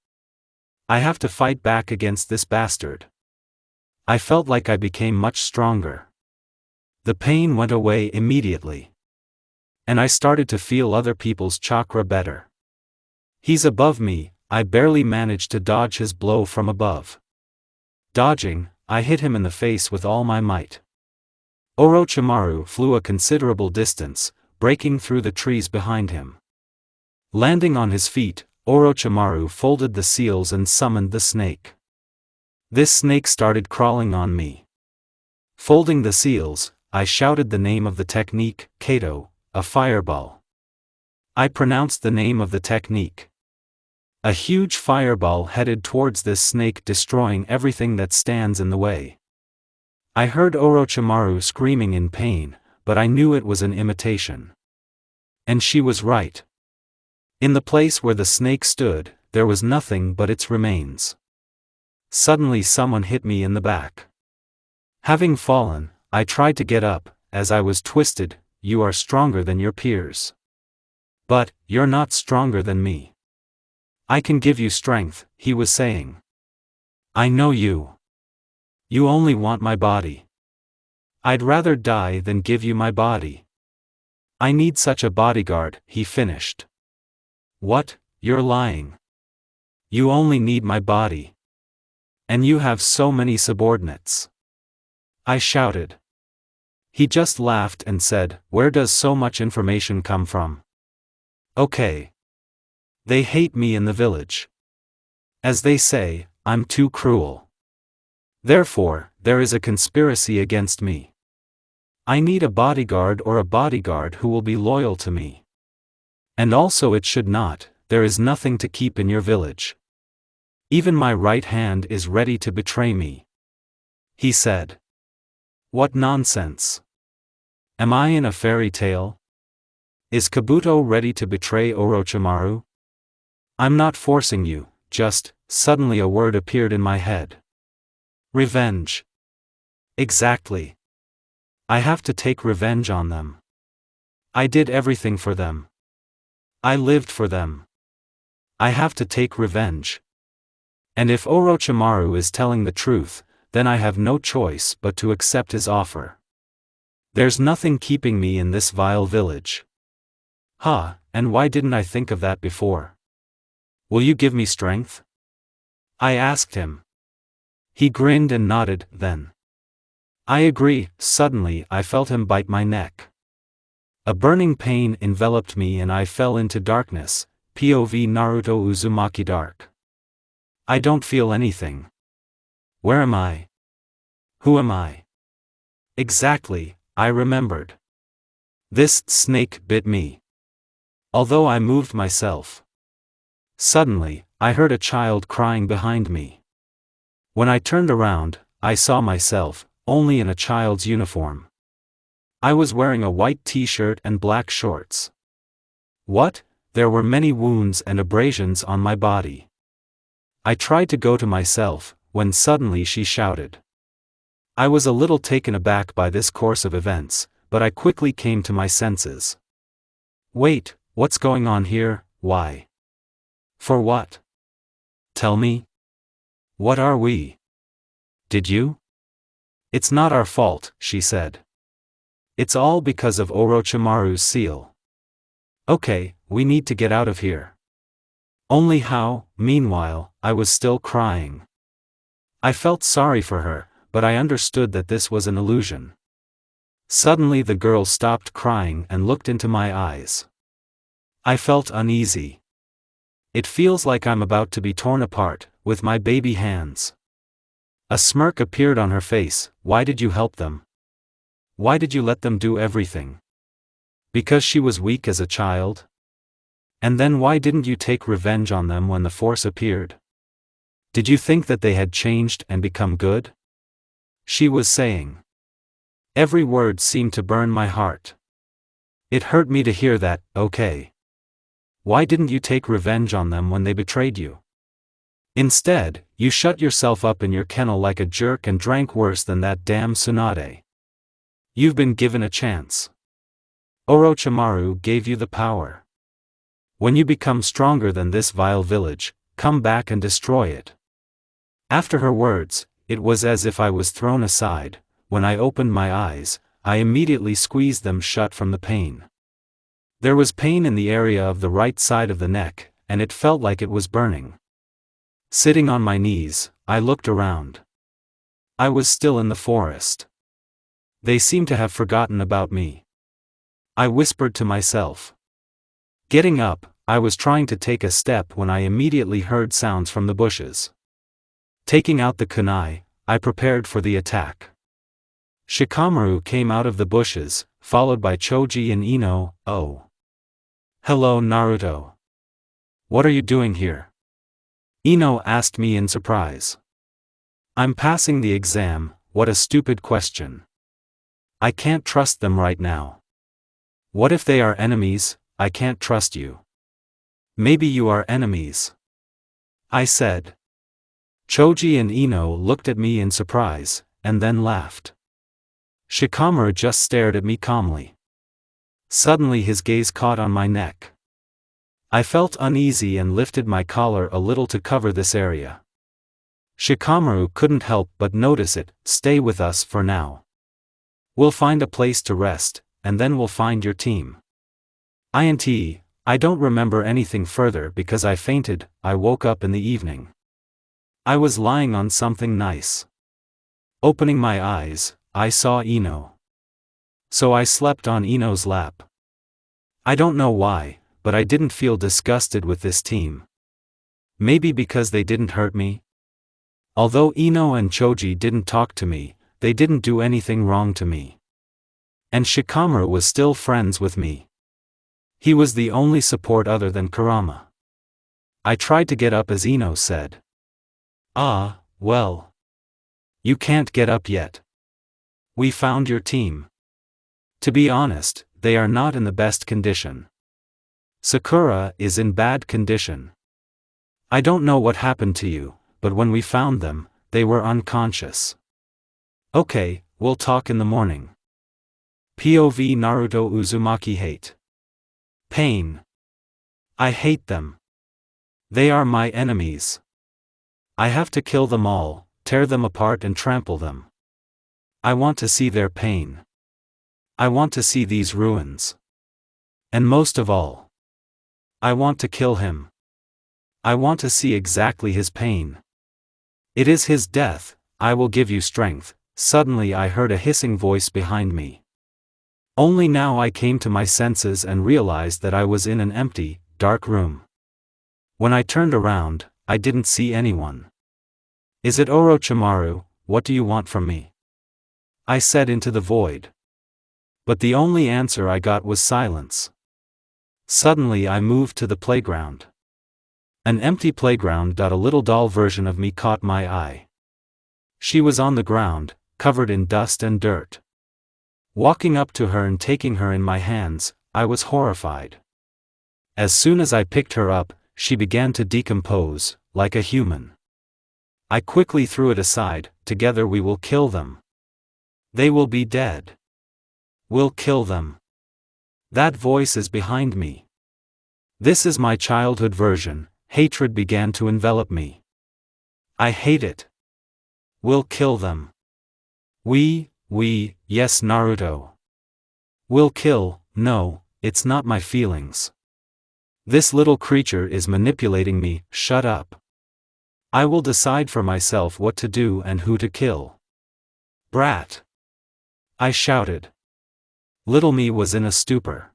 I have to fight back against this bastard. I felt like I became much stronger. The pain went away immediately. And I started to feel other people's chakra better. He's above me, I barely managed to dodge his blow from above. Dodging, I hit him in the face with all my might. Orochimaru flew a considerable distance, breaking through the trees behind him. Landing on his feet, Orochimaru folded the seals and summoned the snake. This snake started crawling on me. Folding the seals, I shouted the name of the technique, Kato, a fireball. I pronounced the name of the technique. A huge fireball headed towards this snake, destroying everything that stands in the way. I heard Orochimaru screaming in pain, but I knew it was an imitation. And she was right. In the place where the snake stood, there was nothing but its remains. Suddenly someone hit me in the back. Having fallen, I tried to get up. As I was twisted, "You are stronger than your peers. But, you're not stronger than me. I can give you strength," he was saying. "I know you. You only want my body. I'd rather die than give you my body. I need such a bodyguard," he finished. "What, you're lying. You only need my body. And you have so many subordinates," I shouted. He just laughed and said, "Where does so much information come from?" "Okay. They hate me in the village. As they say, I'm too cruel. Therefore, there is a conspiracy against me. I need a bodyguard or a bodyguard who will be loyal to me. And also it should not, there is nothing to keep in your village. Even my right hand is ready to betray me," he said. "What nonsense. Am I in a fairy tale? Is Kabuto ready to betray Orochimaru? I'm not forcing you, just," suddenly a word appeared in my head. "Revenge. Exactly. I have to take revenge on them. I did everything for them. I lived for them. I have to take revenge. And if Orochimaru is telling the truth, then I have no choice but to accept his offer. There's nothing keeping me in this vile village. And why didn't I think of that before? Will you give me strength?" I asked him. He grinned and nodded, then. "I agree." Suddenly I felt him bite my neck. A burning pain enveloped me and I fell into darkness. POV Naruto Uzumaki Dark. I don't feel anything. Where am I? Who am I? Exactly, I remembered. This snake bit me. Although I moved myself. Suddenly, I heard a child crying behind me. When I turned around, I saw myself, only in a child's uniform. I was wearing a white t-shirt and black shorts. What? There were many wounds and abrasions on my body. I tried to go to myself, when suddenly she shouted. I was a little taken aback by this course of events, but I quickly came to my senses. Wait, what's going on here? Why? For what? Tell me. What are we? Did you? It's not our fault, she said. It's all because of Orochimaru's seal. Okay, we need to get out of here. Only how? Meanwhile, I was still crying. I felt sorry for her, but I understood that this was an illusion. Suddenly the girl stopped crying and looked into my eyes. I felt uneasy. It feels like I'm about to be torn apart, with my baby hands. A smirk appeared on her face. Why did you help them? Why did you let them do everything? Because she was weak as a child? And then why didn't you take revenge on them when the force appeared? Did you think that they had changed and become good? She was saying. Every word seemed to burn my heart. It hurt me to hear that. Okay. Why didn't you take revenge on them when they betrayed you? Instead, you shut yourself up in your kennel like a jerk and drank worse than that damn Tsunade. You've been given a chance. Orochimaru gave you the power. When you become stronger than this vile village, come back and destroy it. After her words, it was as if I was thrown aside. When I opened my eyes, I immediately squeezed them shut from the pain. There was pain in the area of the right side of the neck, and it felt like it was burning. Sitting on my knees, I looked around. I was still in the forest. They seemed to have forgotten about me. I whispered to myself. Getting up, I was trying to take a step when I immediately heard sounds from the bushes. Taking out the kunai, I prepared for the attack. Shikamaru came out of the bushes, followed by Choji and Ino. Oh. Hello Naruto. What are you doing here? Ino asked me in surprise. I'm passing the exam. What a stupid question. I can't trust them right now. What if they are enemies? I can't trust you. Maybe you are enemies, I said. Choji and Ino looked at me in surprise, and then laughed. Shikamaru just stared at me calmly. Suddenly his gaze caught on my neck. I felt uneasy and lifted my collar a little to cover this area. Shikamaru couldn't help but notice it. Stay with us for now. We'll find a place to rest, and then we'll find your team. I don't remember anything further because I fainted. I woke up in the evening. I was lying on something nice. Opening my eyes, I saw Ino. So I slept on Ino's lap. I don't know why, but I didn't feel disgusted with this team. Maybe because they didn't hurt me? Although Ino and Choji didn't talk to me, they didn't do anything wrong to me. And Shikamaru was still friends with me. He was the only support other than Kurama. I tried to get up as Ino said. Ah, well. You can't get up yet. We found your team. To be honest, they are not in the best condition. Sakura is in bad condition. I don't know what happened to you, but when we found them, they were unconscious. Okay, we'll talk in the morning. POV Naruto Uzumaki hate. Pain. I hate them. They are my enemies. I have to kill them all, tear them apart and trample them. I want to see their pain. I want to see these ruins. And most of all, I want to kill him. I want to see exactly his pain. It is his death. I will give you strength. Suddenly I heard a hissing voice behind me. Only now I came to my senses and realized that I was in an empty, dark room. When I turned around, I didn't see anyone. Is it Orochimaru? What do you want from me? I said into the void. But the only answer I got was silence. Suddenly I moved to the playground. An empty playground. A little doll version of me caught my eye. She was on the ground, covered in dust and dirt. Walking up to her and taking her in my hands, I was horrified. As soon as I picked her up, she began to decompose, like a human. I quickly threw it aside. Together we will kill them. They will be dead. We'll kill them. That voice is behind me. This is my childhood version. Hatred began to envelop me. I hate it. We'll kill them. Yes Naruto. We'll kill. No, it's not my feelings. This little creature is manipulating me. Shut up. I will decide for myself what to do and who to kill. Brat. I shouted. Little me was in a stupor.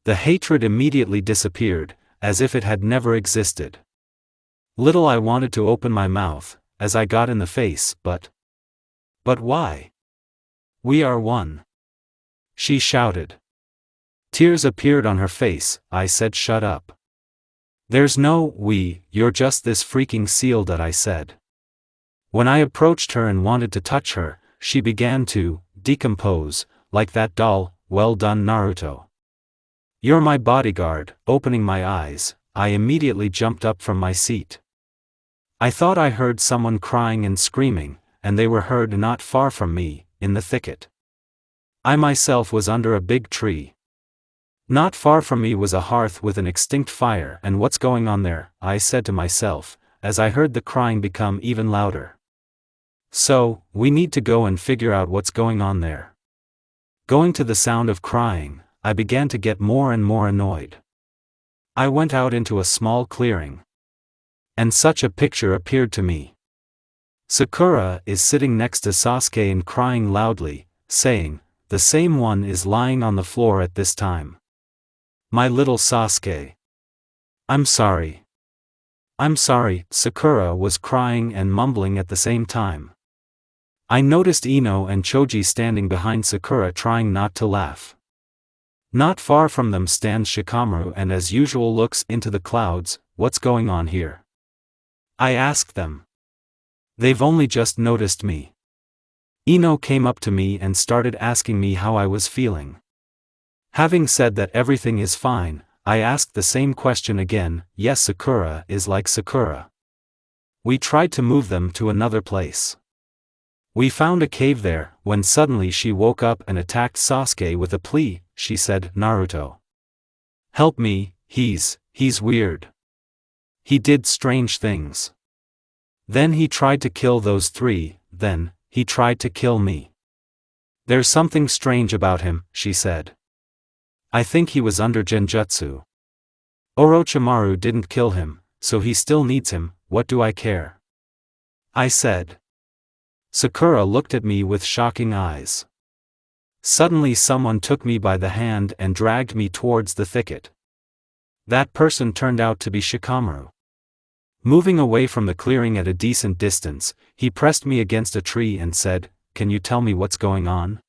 The hatred immediately disappeared, as if it had never existed. Little I wanted to open my mouth, as I got in the face, but why? We are one. She shouted. Tears appeared on her face. I said shut up. There's no we, you're just this freaking seal that I said. When I approached her and wanted to touch her, she began to decompose, like that doll. Well done Naruto. You're my bodyguard. Opening my eyes, I immediately jumped up from my seat. I thought I heard someone crying and screaming, and they were heard not far from me, in the thicket. I myself was under a big tree. Not far from me was a hearth with an extinct fire. And what's going on there? I said to myself, as I heard the crying become even louder. So, we need to go and figure out what's going on there. Going to the sound of crying, I began to get more and more annoyed. I went out into a small clearing. And such a picture appeared to me. Sakura is sitting next to Sasuke and crying loudly, saying, the same one is lying on the floor at this time. My little Sasuke. I'm sorry. I'm sorry. Sakura was crying and mumbling at the same time. I noticed Ino and Choji standing behind Sakura trying not to laugh. Not far from them stands Shikamaru and as usual looks into the clouds. What's going on here? I asked them. They've only just noticed me. Ino came up to me and started asking me how I was feeling. Having said that everything is fine, I asked the same question again. Yes, Sakura is like Sakura. We tried to move them to another place. We found a cave there, when suddenly she woke up and attacked Sasuke with a plea. She said, Naruto, help me, he's weird. He did strange things. Then he tried to kill those three, then he tried to kill me. There's something strange about him, she said. I think he was under genjutsu. Orochimaru didn't kill him, so he still needs him. What do I care? I said. Sakura looked at me with shocking eyes. Suddenly someone took me by the hand and dragged me towards the thicket. That person turned out to be Shikamaru. Moving away from the clearing at a decent distance, he pressed me against a tree and said, Can you tell me what's going on?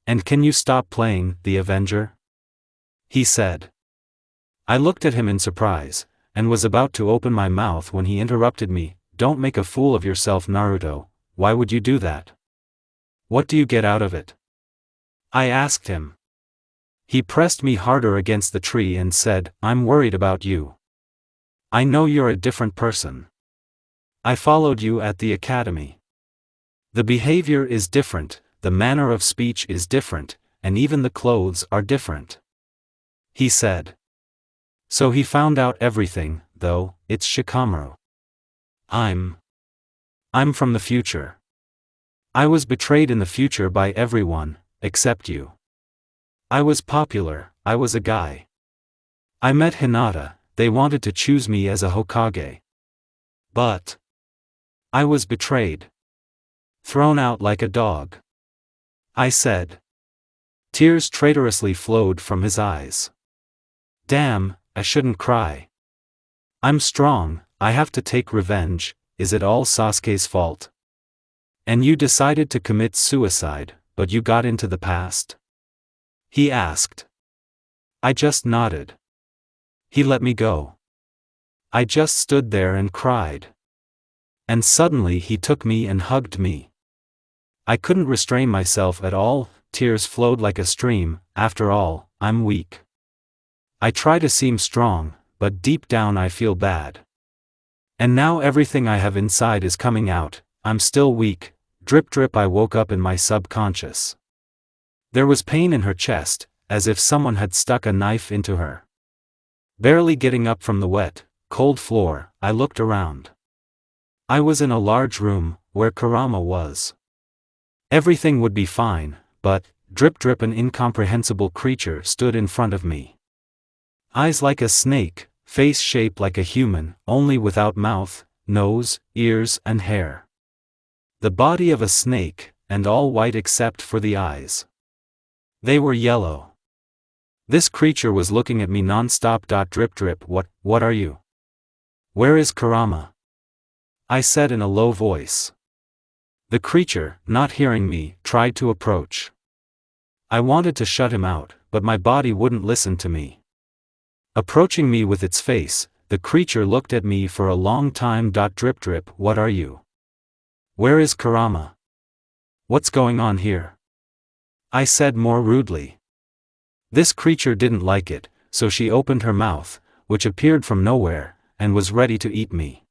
And can you stop playing the Avenger? He said. I looked at him in surprise, and was about to open my mouth when he interrupted me. Don't make a fool of yourself, Naruto. Why would you do that? What do you get out of it? I asked him. He pressed me harder against the tree and said, I'm worried about you. I know you're a different person. I followed you at the academy. The behavior is different, the manner of speech is different, and even the clothes are different. He said. So he found out everything, though. It's Shikamaru. I'm from the future. I was betrayed in the future by everyone, except you. I was popular, I was a guy. I met Hinata, they wanted to choose me as a Hokage. But I was betrayed. Thrown out like a dog. I said. Tears traitorously flowed from his eyes. Damn, I shouldn't cry. I'm strong, I have to take revenge. Is it all Sasuke's fault? And you decided to commit suicide, but you got into the past? He asked. I just nodded. He let me go. I just stood there and cried. And suddenly he took me and hugged me. I couldn't restrain myself at all, tears flowed like a stream. After all, I'm weak. I try to seem strong, but deep down I feel bad. And now everything I have inside is coming out. I'm still weak. Drip drip. I woke up in my subconscious. There was pain in her chest, as if someone had stuck a knife into her. Barely getting up from the wet, cold floor, I looked around. I was in a large room, where Kurama was. Everything would be fine, but, drip drip, an incomprehensible creature stood in front of me. Eyes like a snake, face shaped like a human, only without mouth, nose, ears and hair. The body of a snake, and all white except for the eyes. They were yellow. This creature was looking at me non-stop. Drip drip. What are you? Where is Kurama? I said in a low voice. The creature, not hearing me, tried to approach. I wanted to shut him out, but my body wouldn't listen to me. Approaching me with its face, the creature looked at me for a long time. Drip drip. What are you? Where is Kurama? What's going on here? I said more rudely. This creature didn't like it, so she opened her mouth, which appeared from nowhere, and was ready to eat me.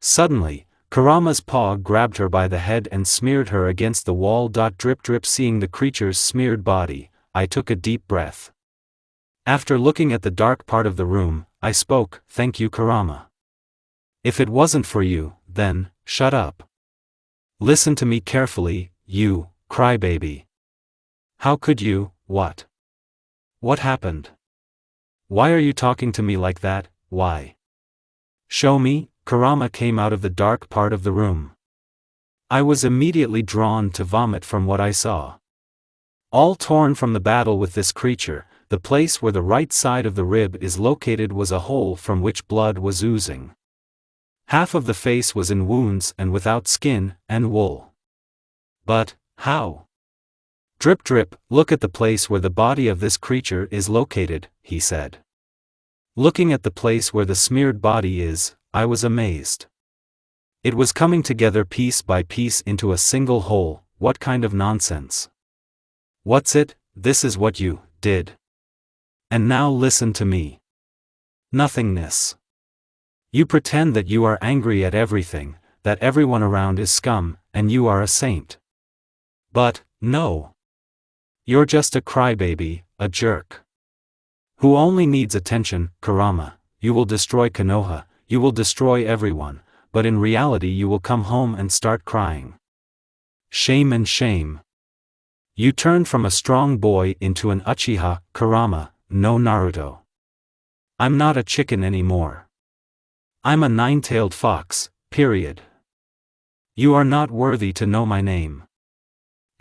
Suddenly, Kurama's paw grabbed her by the head and smeared her against the wall. Drip drip. Seeing the creature's smeared body, I took a deep breath. After looking at the dark part of the room, I spoke. Thank you, Kurama. If it wasn't for you, then, shut up. Listen to me carefully, you crybaby. How could you? What? What happened? Why are you talking to me like that? Why? Show me. Kurama came out of the dark part of the room. I was immediately drawn to vomit from what I saw. All torn from the battle with this creature, the place where the right side of the rib is located was a hole from which blood was oozing. Half of the face was in wounds and without skin and wool. But, how? Drip drip, look at the place where the body of this creature is located, he said. Looking at the place where the smeared body is, I was amazed. It was coming together piece by piece into a single whole. What kind of nonsense? What's it? This is what you did. And now listen to me. Nothingness. You pretend that you are angry at everything, that everyone around is scum, and you are a saint. But, no. You're just a crybaby, a jerk. Who only needs attention, kurama. You will destroy Konoha, you will destroy everyone, but in reality you will come home and start crying. Shame and shame. You turned from a strong boy into an Uchiha, Kurama, no Naruto. I'm not a chicken anymore. I'm a nine-tailed fox, period. You are not worthy to know my name.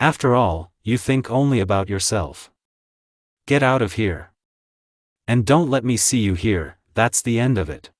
After all, you think only about yourself. Get out of here. And don't let me see you here, that's the end of it.